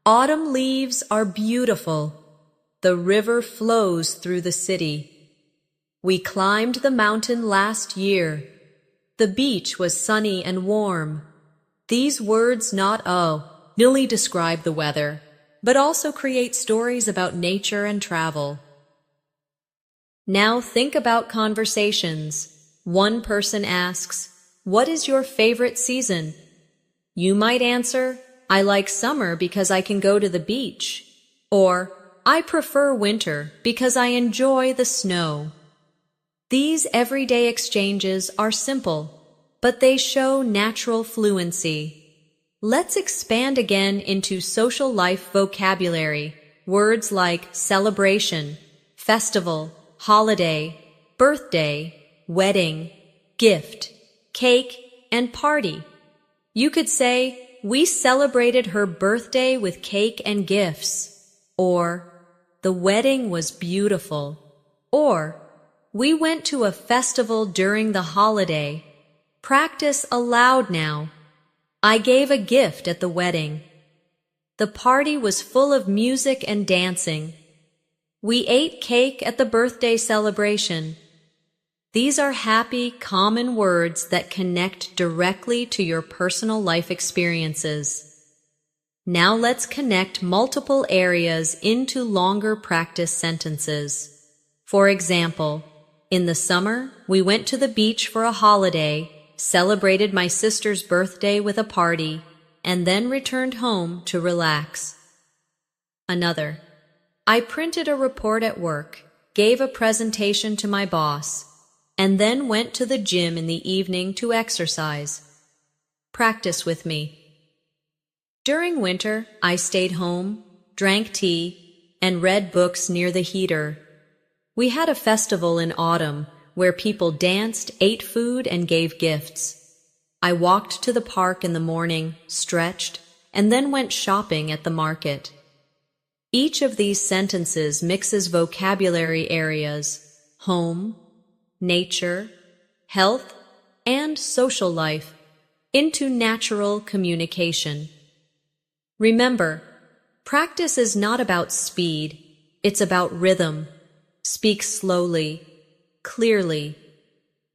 Autumn leaves are beautiful. The river flows through the city. We climbed the mountain last year. The beach was sunny and warm. These words not merely describe the weather. but also create stories about nature and travel. Now think about conversations. One person asks, "What is your favorite season?" You might answer, "I like summer because I can go to the beach." Or, "I prefer winter because I enjoy the snow." These everyday exchanges are simple, but they show natural fluency. Let's expand again into social life vocabulary. Words like celebration, festival, holiday, birthday, wedding, gift, cake, and party. You could say, "We celebrated her birthday with cake and gifts." Or, "The wedding was beautiful." Or, "We went to a festival during the holiday." Practice aloud now. "I gave a gift at the wedding." "The party was full of music and dancing." "We ate cake at the birthday celebration." These are happy, common words that connect directly to your personal life experiences. Now let's connect multiple areas into longer practice sentences. For example, in the summer, we went to the beach for a holiday, celebrated my sister's birthday with a party, and then returned home to relax. Another, I printed a report at work, gave a presentation to my boss, and then went to the gym in the evening to exercise. Practice with me. During winter, I stayed home, drank tea, and read books near the heater. We had a festival in autumn where people danced, ate food, and gave gifts. I walked to the park in the morning, stretched, and then went shopping at the market. Each of these sentences mixes vocabulary areas: home, nature, health, and social life into natural communication. Remember, practice is not about speed, it's about rhythm. Speak slowly, clearly,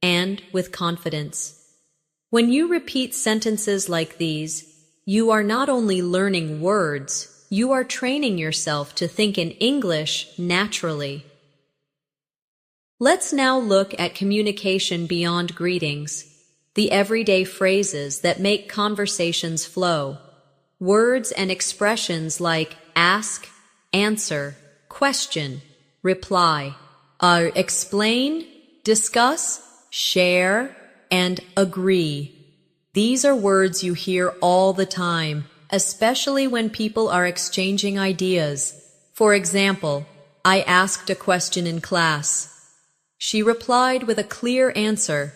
and with confidence. When you repeat sentences like these, you are not only learning words, you are training yourself to think in English naturally. Let's now look at communication beyond greetings, the everyday phrases that make conversations flow. Words and expressions like ask, answer, question, reply, explain, discuss, share, and agree. These are words you hear all the time, especially when people are exchanging ideas. For example, I asked a question in class. She replied with a clear answer.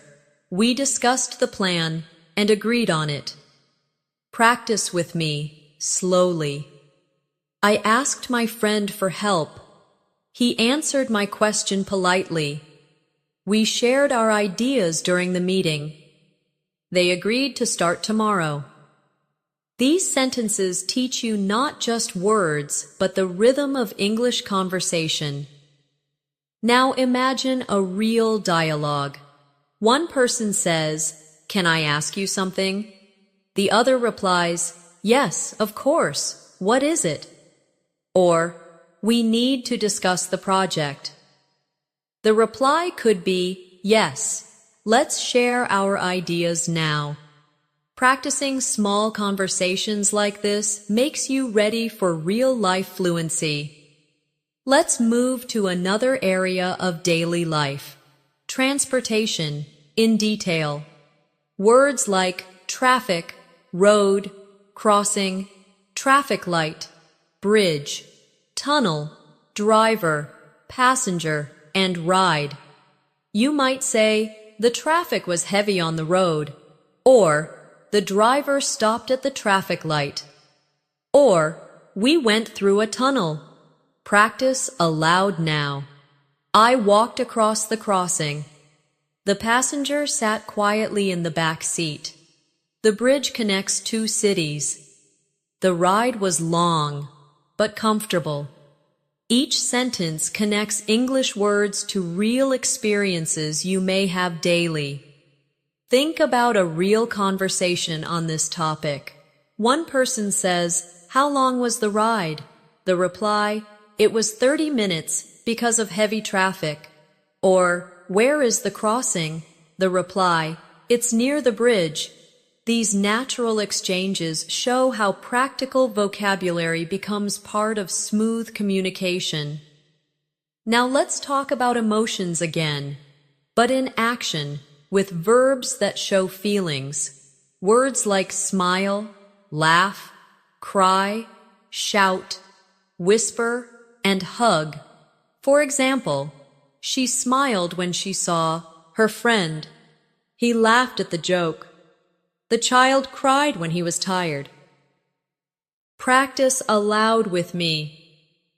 We discussed the plan and agreed on it. Practice with me, slowly. I asked my friend for help. He answered my question politely. We shared our ideas during the meeting. They agreed to start tomorrow. These sentences teach you not just words, but the rhythm of English conversation. Now imagine a real dialogue. One person says, "Can I ask you something?" The other replies, "Yes, of course. What is it?" Or, "We need to discuss the project." The reply could be, "Yes, let's share our ideas now." Practicing small conversations like this makes you ready for real-life fluency. Let's move to another area of daily life. Transportation, in detail. Words like traffic, road, crossing, traffic light, bridge, tunnel, driver, passenger, and ride. You might say, "The traffic was heavy on the road," or "The driver stopped at the traffic light," or "We went through a tunnel." Practice aloud now. I walked across the crossing. The passenger sat quietly in the back seat. The bridge connects two cities. The ride was long, but comfortable. Each sentence connects English words to real experiences you may have daily. Think about a real conversation on this topic. One person says, "How long was the ride?" The reply, "It was 30 minutes because of heavy traffic." Or, "Where is the crossing?" The reply, "It's near the bridge." These natural exchanges show how practical vocabulary becomes part of smooth communication. Now let's talk about emotions again, but in action, with verbs that show feelings. Words like smile, laugh, cry, shout, whisper, and hug. For example, she smiled when she saw her friend. He laughed at the joke. The child cried when he was tired. Practice aloud with me.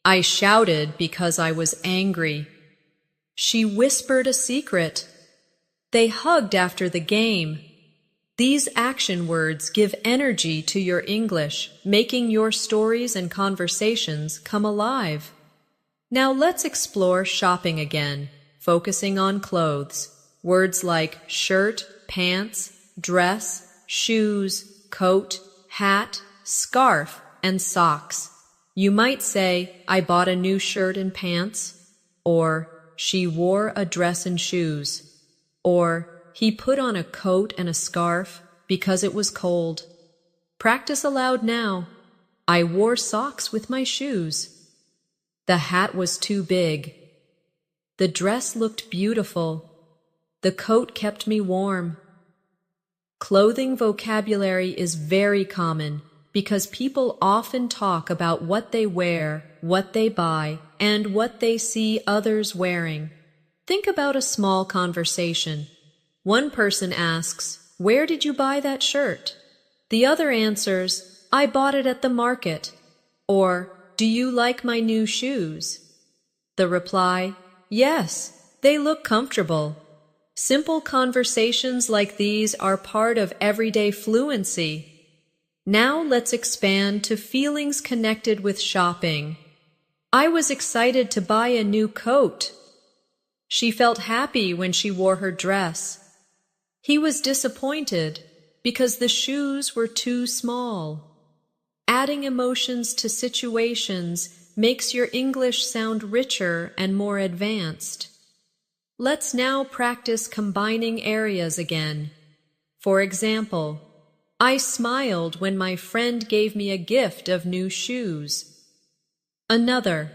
I shouted because I was angry. She whispered a secret. They hugged after the game. These action words give energy to your English, making your stories and conversations come alive. Now let's explore shopping again, focusing on clothes. Words like shirt, pants, dress, shoes, coat, hat, scarf, and socks. You might say, "I bought a new shirt and pants," or "She wore a dress and shoes," or "He put on a coat and a scarf because it was cold." Practice aloud now. I wore socks with my shoes. The hat was too big. The dress looked beautiful. The coat kept me warm. Clothing vocabulary is very common because people often talk about what they wear, what they buy, and what they see others wearing. Think about a small conversation. One person asks, "Where did you buy that shirt?" The other answers, "I bought it at the market." Or, "Do you like my new shoes?" The reply, "Yes, they look comfortable." Simple conversations like these are part of everyday fluency. Now let's expand to feelings connected with shopping. I was excited to buy a new coat. She felt happy when she wore her dress. He was disappointed because the shoes were too small. Adding emotions to situations makes your English sound richer and more advanced. Let's now practice combining areas again. For example, I smiled when my friend gave me a gift of new shoes. Another,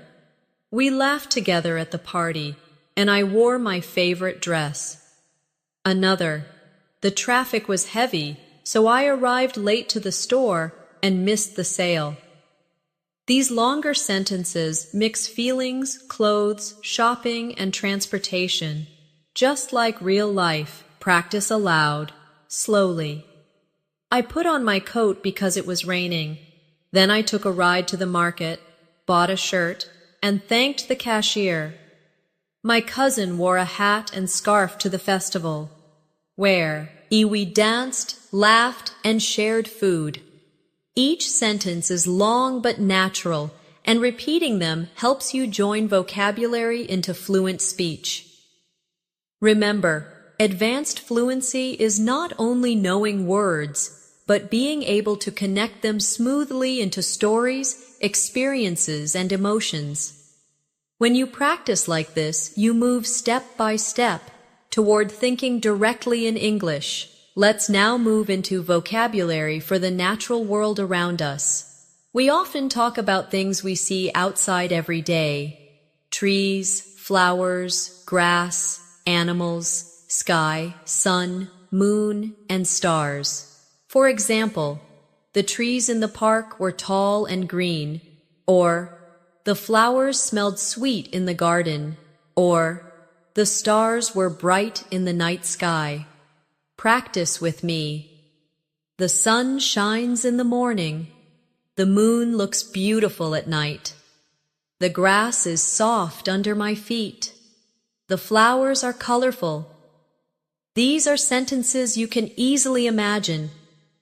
we laughed together at the party, and I wore my favorite dress. Another, the traffic was heavy, so I arrived late to the store and missed the sale. These longer sentences mix feelings, clothes, shopping, and transportation. Just like real life, practice aloud, slowly. I put on my coat because it was raining. Then I took a ride to the market, bought a shirt, and thanked the cashier. My cousin wore a hat and scarf to the festival, where we danced, laughed, and shared food. Each sentence is long but natural, and repeating them helps you join vocabulary into fluent speech. Remember, advanced fluency is not only knowing words, but being able to connect them smoothly into stories, experiences, and emotions. When you practice like this, you move step by step toward thinking directly in English. Let's now move into vocabulary for the natural world around us. We often talk about things we see outside every day: trees, flowers, grass, animals, sky, sun, moon, and stars. For example, the trees in the park were tall and green, or the flowers smelled sweet in the garden, or the stars were bright in the night sky. Practice with me. The sun shines in the morning. The moon looks beautiful at night. The grass is soft under my feet. The flowers are colorful. These are sentences you can easily imagine,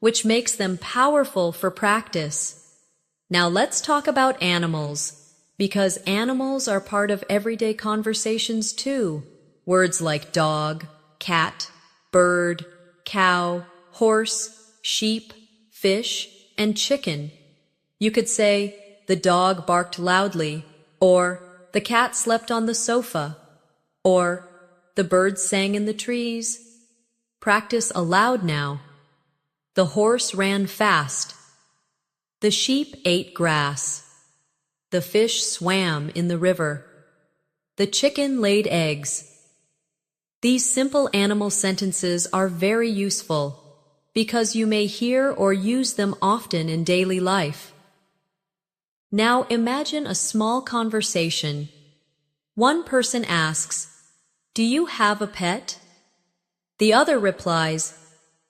which makes them powerful for practice. Now let's talk about animals, because animals are part of everyday conversations too. Words like dog, cat, bird, cow, horse, sheep, fish, and chicken. You could say, the dog barked loudly, or the cat slept on the sofa, or the birds sang in the trees. Practice aloud now. The horse ran fast. The sheep ate grass. The fish swam in the river. The chicken laid eggs. These simple animal sentences are very useful because you may hear or use them often in daily life. Now imagine a small conversation. One person asks, "Do you have a pet?" The other replies,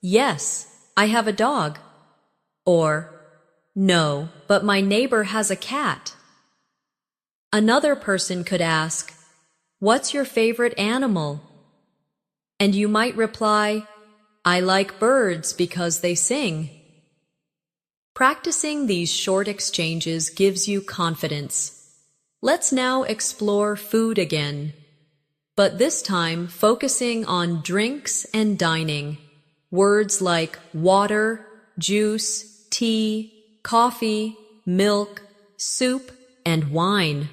"Yes, I have a dog." Or, "No, but my neighbor has a cat." Another person could ask, "What's your favorite animal?" And you might reply, "I like birds because they sing." Practicing these short exchanges gives you confidence. Let's now explore food again, but this time focusing on drinks and dining. Words like water, juice, tea, coffee, milk, soup, and wine.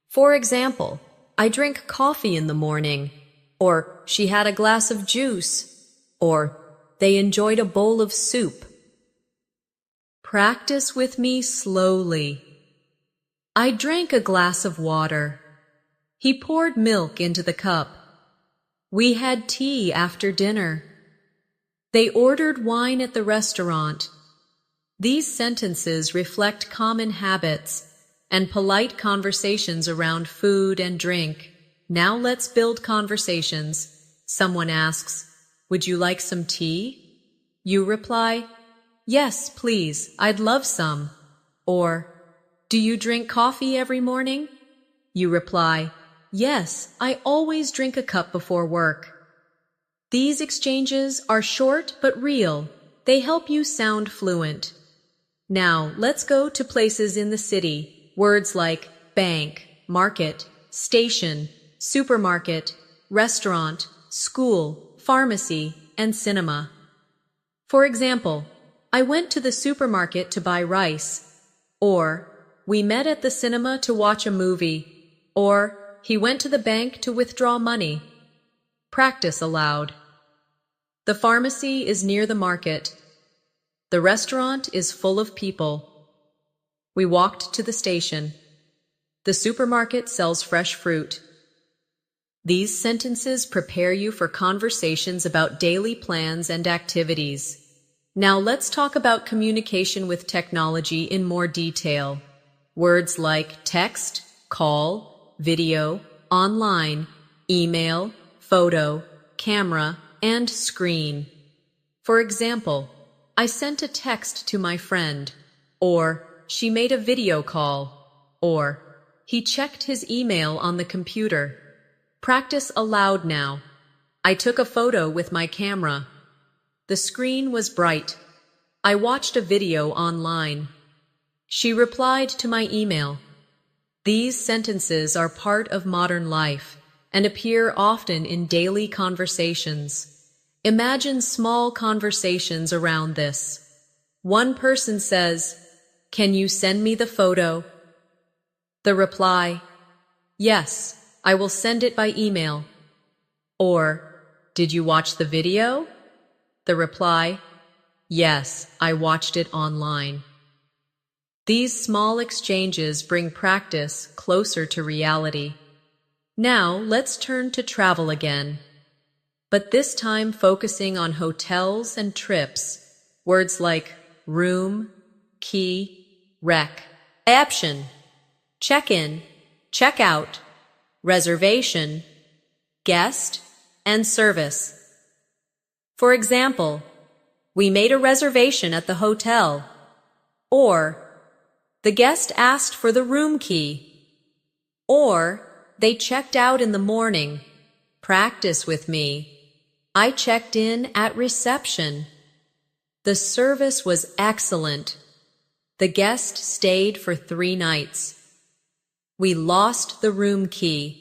For example, I drink coffee in the morning, or she had a glass of juice, or they enjoyed a bowl of soup. Practice with me slowly. I drank a glass of water. He poured milk into the cup. We had tea after dinner. They ordered wine at the restaurant. These sentences reflect common habits and polite conversations around food and drink. Now let's build conversations. Someone asks, "Would you like some tea?" You reply, "Yes, please, I'd love some." Or, "Do you drink coffee every morning?" You reply, "Yes, I always drink a cup before work." These exchanges are short but real. They help you sound fluent. Now, let's go to places in the city. Words like bank, market, station, supermarket, restaurant, school, pharmacy, and cinema. For example, I went to the supermarket to buy rice. Or, we met at the cinema to watch a movie. Or, he went to the bank to withdraw money. Practice aloud. The pharmacy is near the market. The restaurant is full of people. We walked to the station. The supermarket sells fresh fruit. These sentences prepare you for conversations about daily plans and activities. Now let's talk about communication with technology in more detail. Words like text, call, video, online, email, photo, camera, and screen. For example, I sent a text to my friend, or she made a video call, or he checked his email on the computer. Practice aloud now. I took a photo with my camera. The screen was bright. I watched a video online. She replied to my email. These sentences are part of modern life and appear often in daily conversations. Imagine small conversations around this. One person says, "Can you send me the photo?" The reply, "Yes, I will send it by email." Or, "Did you watch the video?" The reply, "Yes, I watched it online." These small exchanges bring practice closer to reality. Now, let's turn to travel again, but this time focusing on hotels and trips. Words like room, key, reception, check-in, check-out, reservation, guest, and service. For example, we made a reservation at the hotel. Or, the guest asked for the room key. Or, they checked out in the morning. Practice with me. I checked in at reception. The service was excellent. The guest stayed for 3 nights. We lost the room key.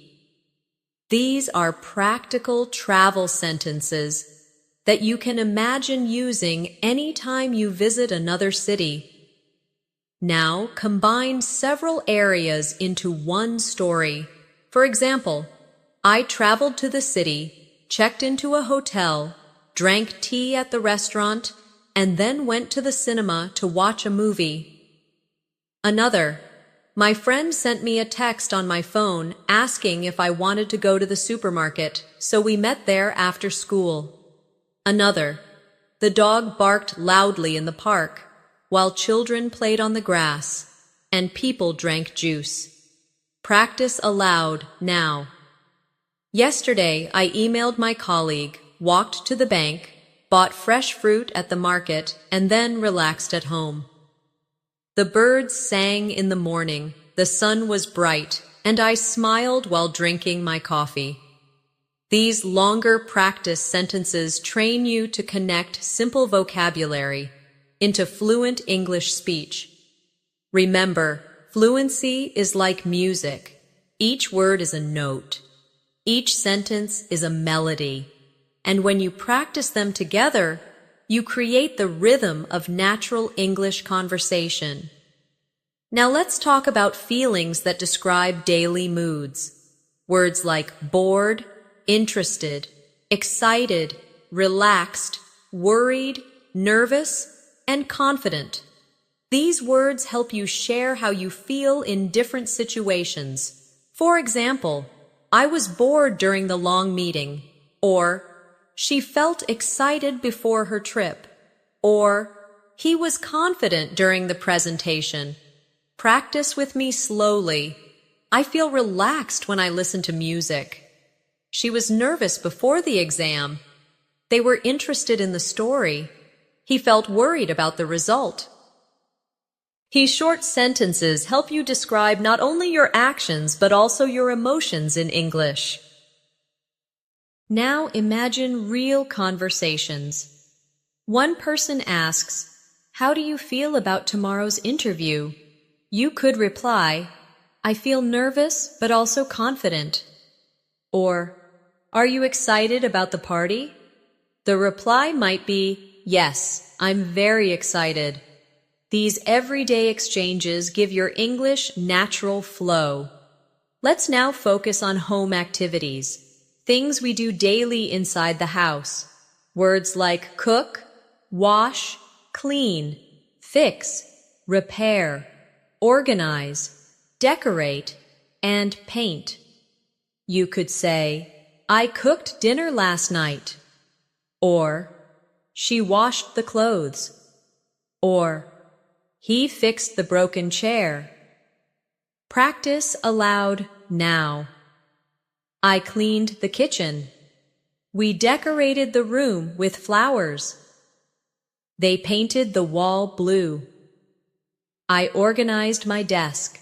These are practical travel sentences that you can imagine using anytime you visit another city. Now combine several areas into one story. For example, I traveled to the city, checked into a hotel, drank tea at the restaurant, and then went to the cinema to watch a movie. Another, my friend sent me a text on my phone asking if I wanted to go to the supermarket, so we met there after school. Another, the dog barked loudly in the park, while children played on the grass, and people drank juice. Practice aloud now. Yesterday, I emailed my colleague, walked to the bank, bought fresh fruit at the market, and then relaxed at home. The birds sang in the morning, the sun was bright, and I smiled while drinking my coffee. These longer practice sentences train you to connect simple vocabulary into fluent English speech. Remember, fluency is like music. Each word is a note. Each sentence is a melody. And when you practice them together, you create the rhythm of natural English conversation. Now let's talk about feelings that describe daily moods. Words like bored, interested, excited, relaxed, worried, nervous, and confident. These words help you share how you feel in different situations. For example, I was bored during the long meeting, or she felt excited before her trip, or he was confident during the presentation. Practice with me slowly. I feel relaxed when I listen to music. She was nervous before the exam. They were interested in the story. He felt worried about the result. These short sentences help you describe not only your actions but also your emotions in English. Now imagine real conversations. One person asks, "How do you feel about tomorrow's interview?" You could reply, "I feel nervous but also confident." Or, "Are you excited about the party?" The reply might be, "Yes, I'm very excited." These everyday exchanges give your English natural flow. Let's now focus on home activities, things we do daily inside the house. Words like cook, wash, clean, fix, repair, organize, decorate, and paint. You could say, "I cooked dinner last night," or "She washed the clothes," or "He fixed the broken chair." Practice aloud now. I cleaned the kitchen. We decorated the room with flowers. They painted the wall blue. I organized my desk.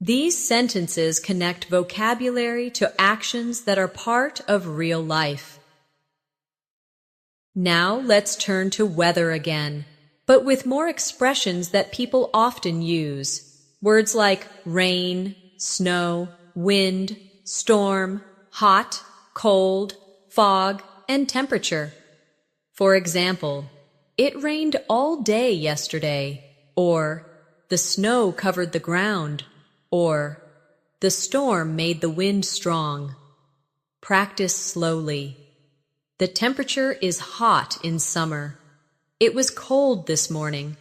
These sentences connect vocabulary to actions that are part of real life. Now let's turn to weather again, but with more expressions that people often use. Words like rain, snow, wind, storm, hot, cold, fog, and temperature. For example, it rained all day yesterday, or the snow covered the ground, or the storm made the wind strong. Practice slowly. The temperature is hot in summer. It was cold this morning.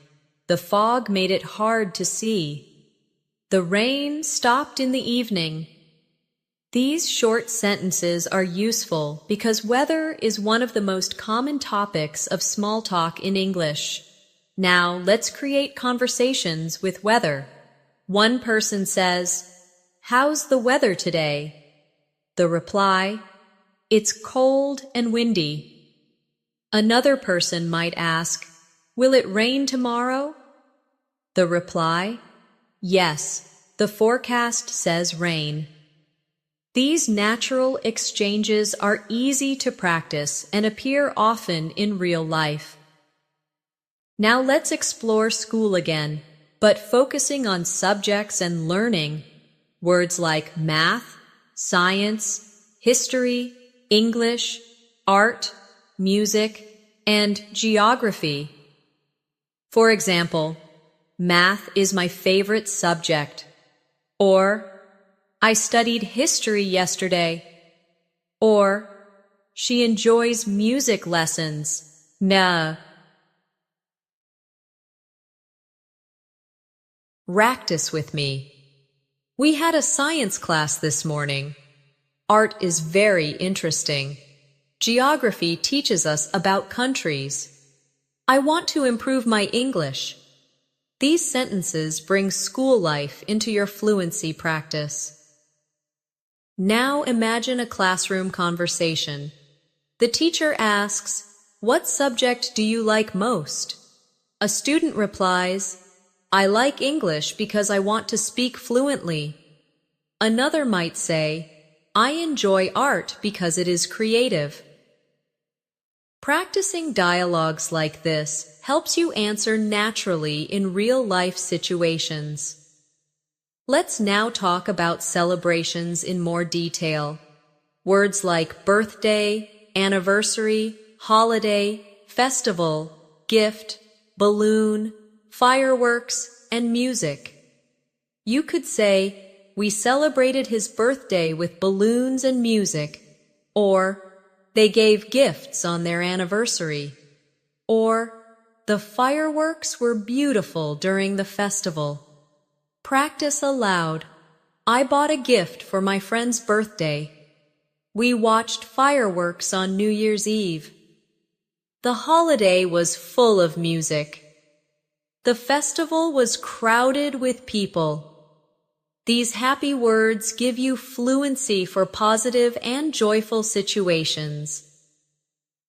The fog made it hard to see. The rain stopped in the evening. These short sentences are useful because weather is one of the most common topics of small talk in English. Now let's create conversations with weather. One person says, "How's the weather today?" The reply, "It's cold and windy." Another person might ask, "Will it rain tomorrow?" The reply, "Yes, the forecast says rain." These natural exchanges are easy to practice and appear often in real life. Now let's explore school again, but focusing on subjects and learning. Words like math, science, history, English, art, music, and geography. For example, Math is my favorite subject. Or, I studied history yesterday. Or, she enjoys music lessons. Nah. Practice with me. We had a science class this morning. Art is very interesting. Geography teaches us about countries. I want to improve my English. These sentences bring school life into your fluency practice. Now imagine a classroom conversation. The teacher asks, "What subject do you like most?" A student replies, "I like English because I want to speak fluently." Another might say, "I enjoy art because it is creative." Practicing dialogues like this helps you answer naturally in real-life situations. Let's now talk about celebrations in more detail. Words like birthday, anniversary, holiday, festival, gift, balloon, fireworks, and music. You could say, "We celebrated his birthday with balloons and music," or "They gave gifts on their anniversary," or "The fireworks were beautiful during the festival." Practice aloud. I bought a gift for my friend's birthday. We watched fireworks on New Year's Eve. The holiday was full of music. The festival was crowded with people. These happy words give you fluency for positive and joyful situations.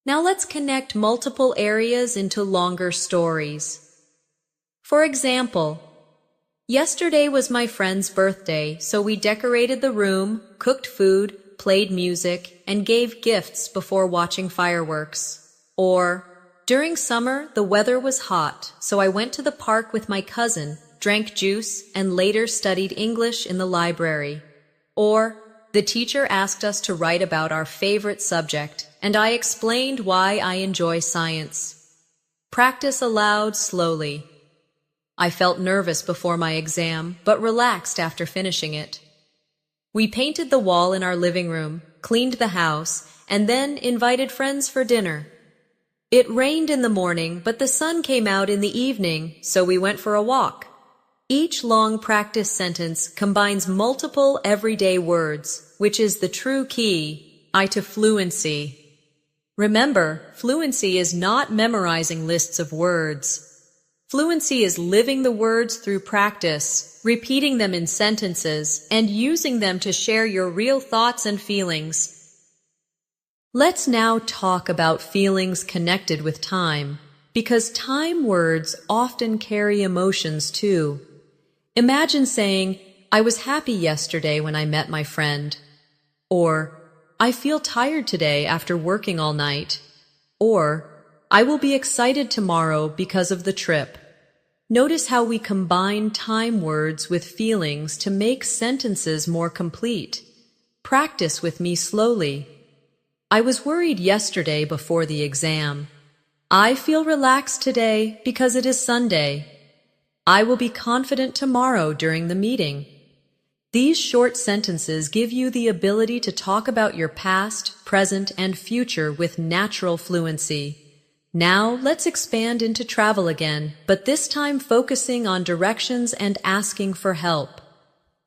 Now let's connect multiple areas into longer stories. For example, yesterday was my friend's birthday, so we decorated the room, cooked food, played music, and gave gifts before watching fireworks. Or, during summer, the weather was hot, so I went to the park with my cousin, drank juice, and later studied English in the library. Or, the teacher asked us to write about our favorite subject, and I explained why I enjoy science. Practice aloud slowly. I felt nervous before my exam, but relaxed after finishing it. We painted the wall in our living room, cleaned the house, and then invited friends for dinner. It rained in the morning, but the sun came out in the evening, so we went for a walk. Each long practice sentence combines multiple everyday words, which is the true key to fluency. Remember, fluency is not memorizing lists of words. Fluency is living the words through practice, repeating them in sentences, and using them to share your real thoughts and feelings. Let's now talk about feelings connected with time, because time words often carry emotions too. Imagine saying, "I was happy yesterday when I met my friend," or "I feel tired today after working all night," or "I will be excited tomorrow because of the trip." Notice how we combine time words with feelings to make sentences more complete. Practice with me slowly. I was worried yesterday before the exam. I feel relaxed today because it is Sunday. I will be confident tomorrow during the meeting. These short sentences give you the ability to talk about your past, present, and future with natural fluency. Now let's expand into travel again, but this time focusing on directions and asking for help.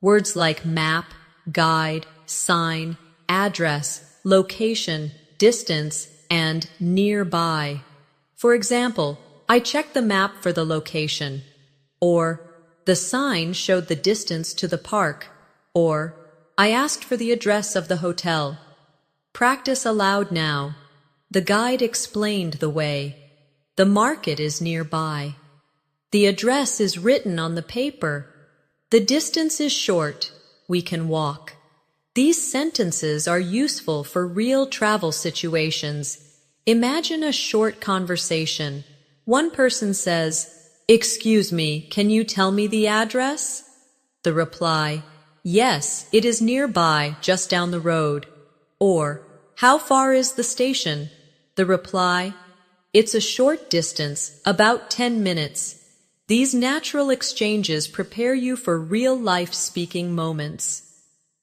Words like map, guide, sign, address, location, distance, and nearby. For example, I checked the map for the location. Or, the sign showed the distance to the park. Or, I asked for the address of the hotel. Practice aloud now. The guide explained the way. The market is nearby. The address is written on the paper. The distance is short. We can walk. These sentences are useful for real travel situations. Imagine a short conversation. One person says, "Excuse me, can you tell me the address?" The reply, "Yes, it is nearby, just down the road." Or, "How far is the station?" The reply, "It's a short distance, about 10 minutes." These natural exchanges prepare you for real-life speaking moments.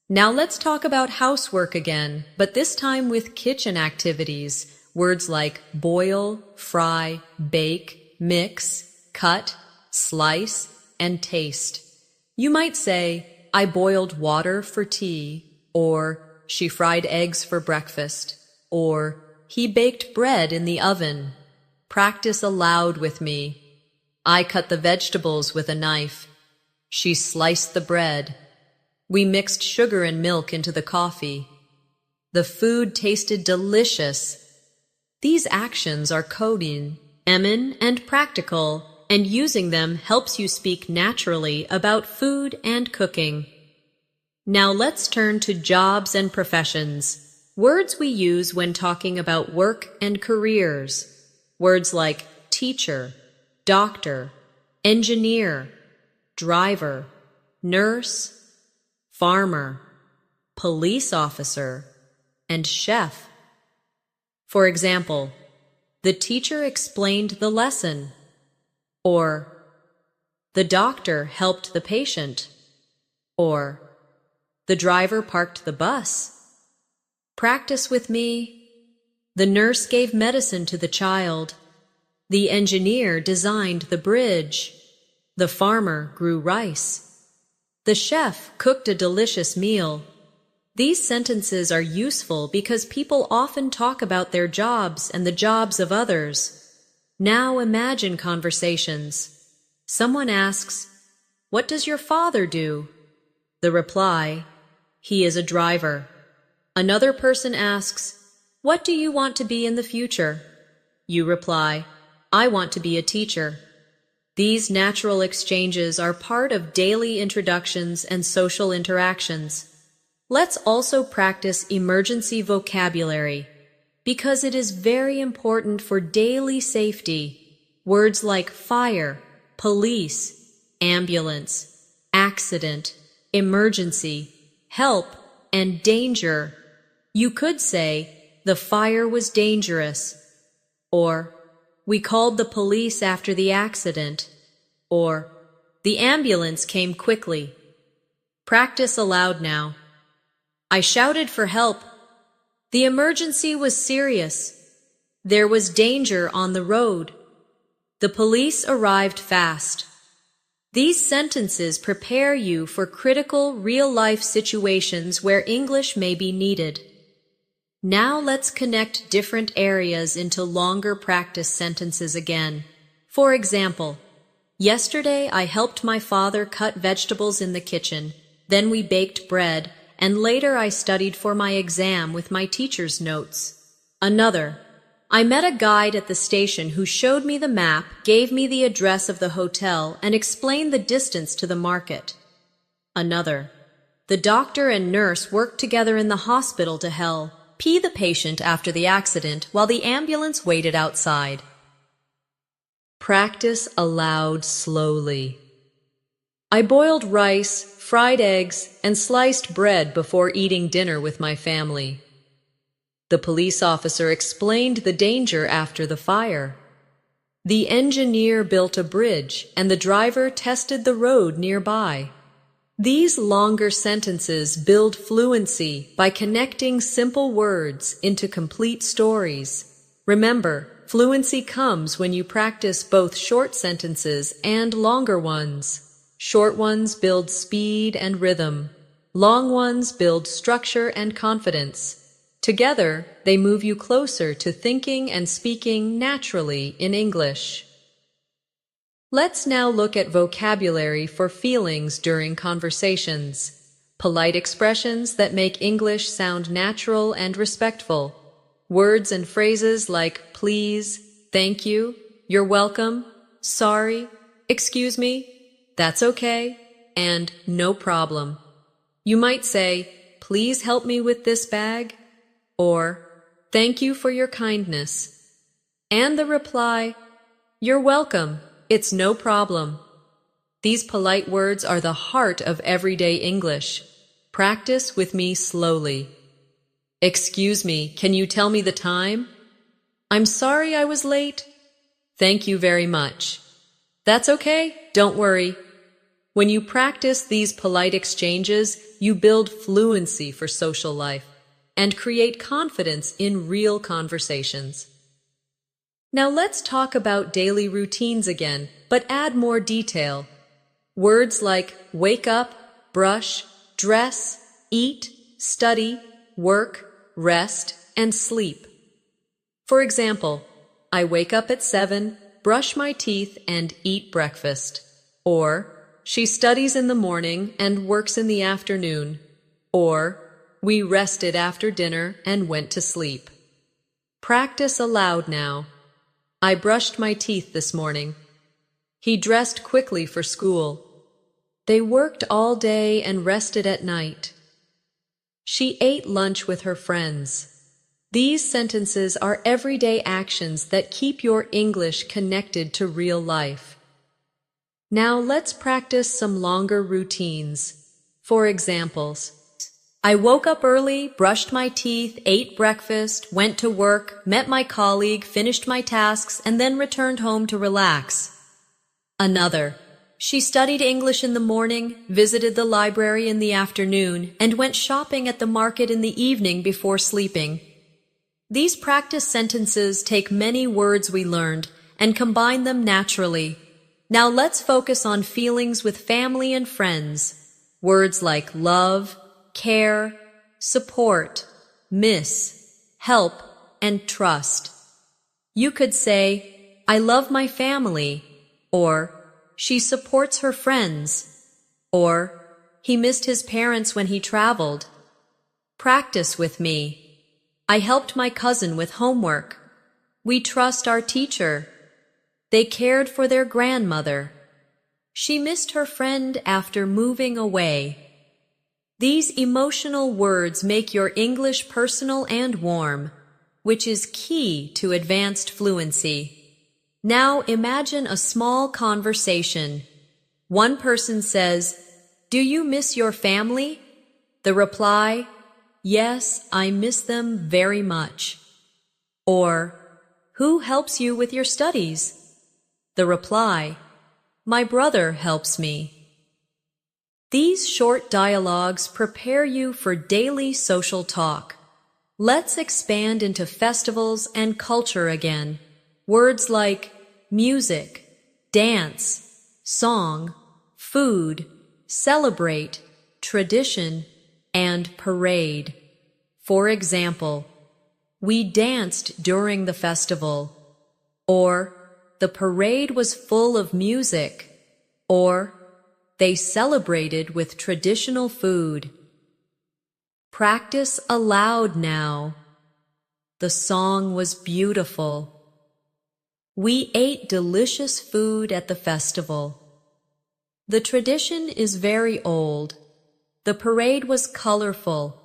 Now let's talk about housework again, but this time with kitchen activities. Words like boil, fry, bake, mix, cut, slice, and taste. You might say, I boiled water for tea, or she fried eggs for breakfast, or he baked bread in the oven. Practice aloud with me. I cut the vegetables with a knife. She sliced the bread. We mixed sugar and milk into the coffee. The food tasted delicious. These actions are coding, and practical, and using them helps you speak naturally about food and cooking. Now let's turn to jobs and professions. Words we use when talking about work and careers. Words like teacher, doctor, engineer, driver, nurse, farmer, police officer, and chef. For example, the teacher explained the lesson, or the doctor helped the patient, or the driver parked the bus. Practice with me. The nurse gave medicine to the child. The engineer designed the bridge. The farmer grew rice. The chef cooked a delicious meal. These sentences are useful because people often talk about their jobs and the jobs of others. Now imagine conversations. Someone asks, "What does your father do?" The reply, "He is a driver." Another person asks, "What do you want to be in the future?" You reply, "I want to be a teacher." These natural exchanges are part of daily introductions and social interactions. Let's also practice emergency vocabulary because it is very important for daily safety. Words like fire, police, ambulance, accident, emergency, help, and danger. You could say, "The fire was dangerous," or "We called the police after the accident," or "The ambulance came quickly." Practice aloud now. I shouted for help. The emergency was serious. There was danger on the road. The police arrived fast. These sentences prepare you for critical, real-life situations where English may be needed. Now let's connect different areas into longer practice sentences again. For example, yesterday I helped my father cut vegetables in the kitchen, then we baked bread, and later I studied for my exam with my teacher's notes. Another, I met a guide at the station who showed me the map, gave me the address of the hotel, and explained the distance to the market. Another, the doctor and nurse worked together in the hospital to help the patient after the accident while the ambulance waited outside. Practice aloud slowly. I boiled rice, fried eggs, and sliced bread before eating dinner with my family. The police officer explained the danger after the fire. The engineer built a bridge, and the driver tested the road nearby. These longer sentences build fluency by connecting simple words into complete stories. Remember, fluency comes when you practice both short sentences and longer ones. Short ones build speed and rhythm. Long ones build structure and confidence. Together, they move you closer to thinking and speaking naturally in English. Let's now look at vocabulary for feelings during conversations. Polite expressions that make English sound natural and respectful. Words and phrases like please, thank you, you're welcome, sorry, excuse me, that's okay, and no problem. You might say, please help me with this bag, or thank you for your kindness. And the reply, you're welcome. It's no problem. These polite words are the heart of everyday English. Practice with me slowly. Excuse me, can you tell me the time? I'm sorry I was late. Thank you very much. That's okay, don't worry. When you practice these polite exchanges, you build fluency for social life and create confidence in real conversations. Now let's talk about daily routines again, but add more detail. Words like wake up, brush, dress, eat, study, work, rest, and sleep. For example, I wake up at 7, brush my teeth, and eat breakfast. Or, she studies in the morning and works in the afternoon. Or, we rested after dinner and went to sleep. Practice aloud now. I brushed my teeth this morning. He dressed quickly for school. They worked all day and rested at night. She ate lunch with her friends. These sentences are everyday actions that keep your English connected to real life. Now let's practice some longer routines. For examples, I woke up early, brushed my teeth, ate breakfast, went to work, met my colleague, finished my tasks, and then returned home to relax. Another, she studied English in the morning, visited the library in the afternoon, and went shopping at the market in the evening before sleeping. These practice sentences take many words we learned and combine them naturally. Now let's focus on feelings with family and friends. Words like love, care, support, miss, help, and trust. You could say, I love my family, or she supports her friends, or he missed his parents when he traveled. Practice with me. I helped my cousin with homework. We trust our teacher. They cared for their grandmother. She missed her friend after moving away. These emotional words make your English personal and warm, which is key to advanced fluency. Now imagine a small conversation. One person says, "Do you miss your family?" The reply, "Yes, I miss them very much." Or, "Who helps you with your studies?" The reply, "My brother helps me." These short dialogues prepare you for daily social talk. Let's expand into festivals and culture again. Words like music, dance, song, food, celebrate, tradition, and parade. For example, we danced during the festival, or the parade was full of music, or they celebrated with traditional food. Practice aloud now. The song was beautiful. We ate delicious food at the festival. The tradition is very old. The parade was colorful.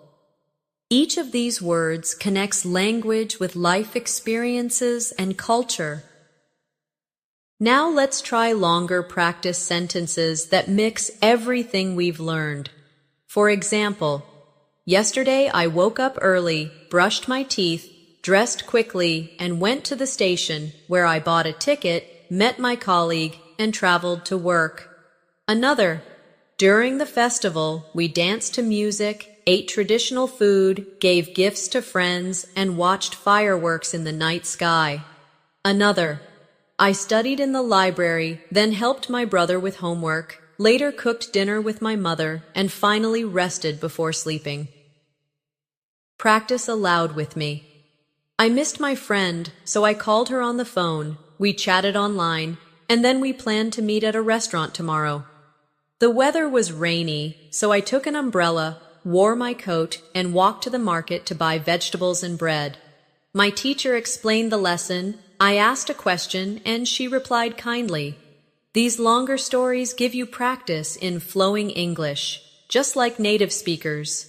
Each of these words connects language with life experiences and culture. Now let's try longer practice sentences that mix everything we've learned. For example, yesterday I woke up early, brushed my teeth, dressed quickly, and went to the station where I bought a ticket, met my colleague, and traveled to work. Another, during the festival, we danced to music, ate traditional food, gave gifts to friends, and watched fireworks in the night sky. Another, I studied in the library, then helped my brother with homework, later cooked dinner with my mother, and finally rested before sleeping. Practice aloud with me. I missed my friend, so I called her on the phone. We chatted online, and then we planned to meet at a restaurant tomorrow. The weather was rainy, so I took an umbrella, wore my coat, and walked to the market to buy vegetables and bread. My teacher explained the lesson, I asked a question, and she replied kindly. These longer stories give you practice in flowing English, just like native speakers.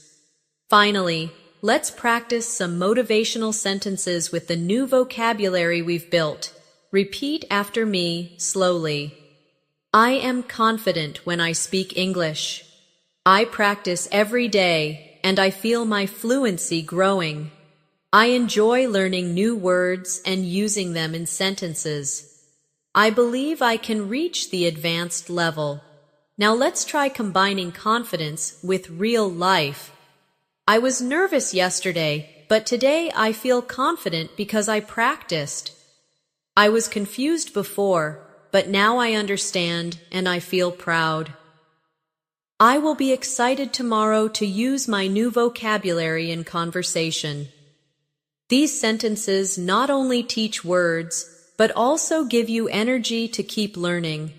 Finally, let's practice some motivational sentences with the new vocabulary we've built. Repeat after me slowly. I am confident when I speak English. I practice every day, and I feel my fluency growing. I enjoy learning new words and using them in sentences. I believe I can reach the advanced level. Now let's try combining confidence with real life. I was nervous yesterday, but today I feel confident because I practiced. I was confused before, but now I understand and I feel proud. I will be excited tomorrow to use my new vocabulary in conversation. These sentences not only teach words, but also give you energy to keep learning.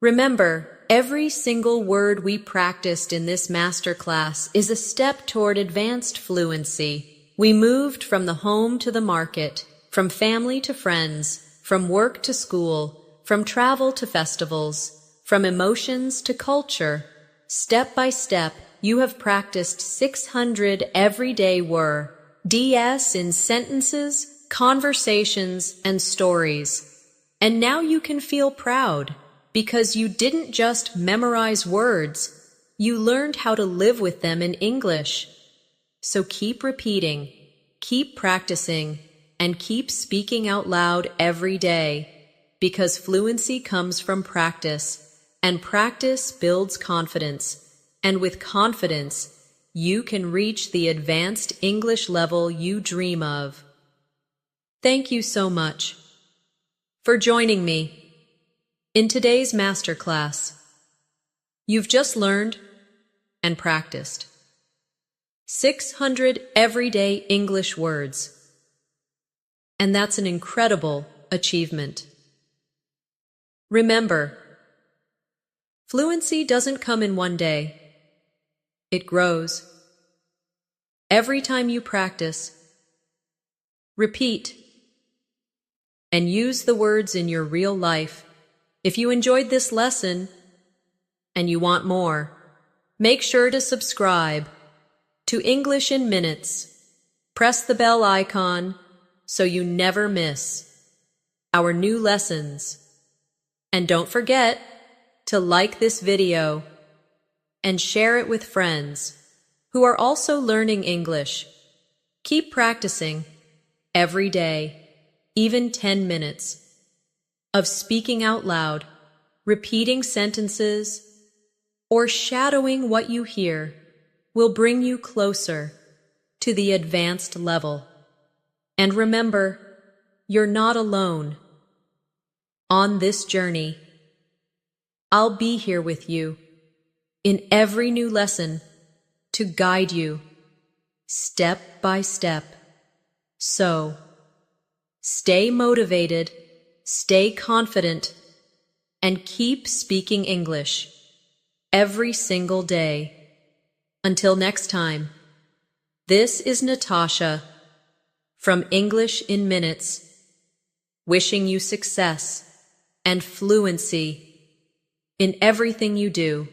Remember, every single word we practiced in this masterclass is a step toward advanced fluency. We moved from the home to the market, from family to friends, from work to school, from travel to festivals, from emotions to culture. Step by step, you have practiced 600 everyday words in sentences, conversations, and stories. And now you can feel proud, because you didn't just memorize words, you learned how to live with them in English. So keep repeating, keep practicing, and keep speaking out loud every day, because fluency comes from practice, and practice builds confidence, and with confidence, you can reach the advanced English level you dream of. Thank you so much for joining me in today's masterclass. You've just learned and practiced 600 everyday English words, and that's an incredible achievement. Remember, fluency doesn't come in one day. It grows. Every time you practice, repeat, and use the words in your real life. If you enjoyed this lesson and you want more, make sure to subscribe to English in Minutes. Press the bell icon so you never miss our new lessons. And don't forget to like this video and share it with friends who are also learning English. Keep practicing every day, even 10 minutes, of speaking out loud, repeating sentences, or shadowing what you hear will bring you closer to the advanced level. And remember, you're not alone. On this journey, I'll be here with you in every new lesson to guide you step by step. So, stay motivated, stay confident, and keep speaking English every single day. Until next time, this is Natasha from English in Minutes, wishing you success and fluency in everything you do.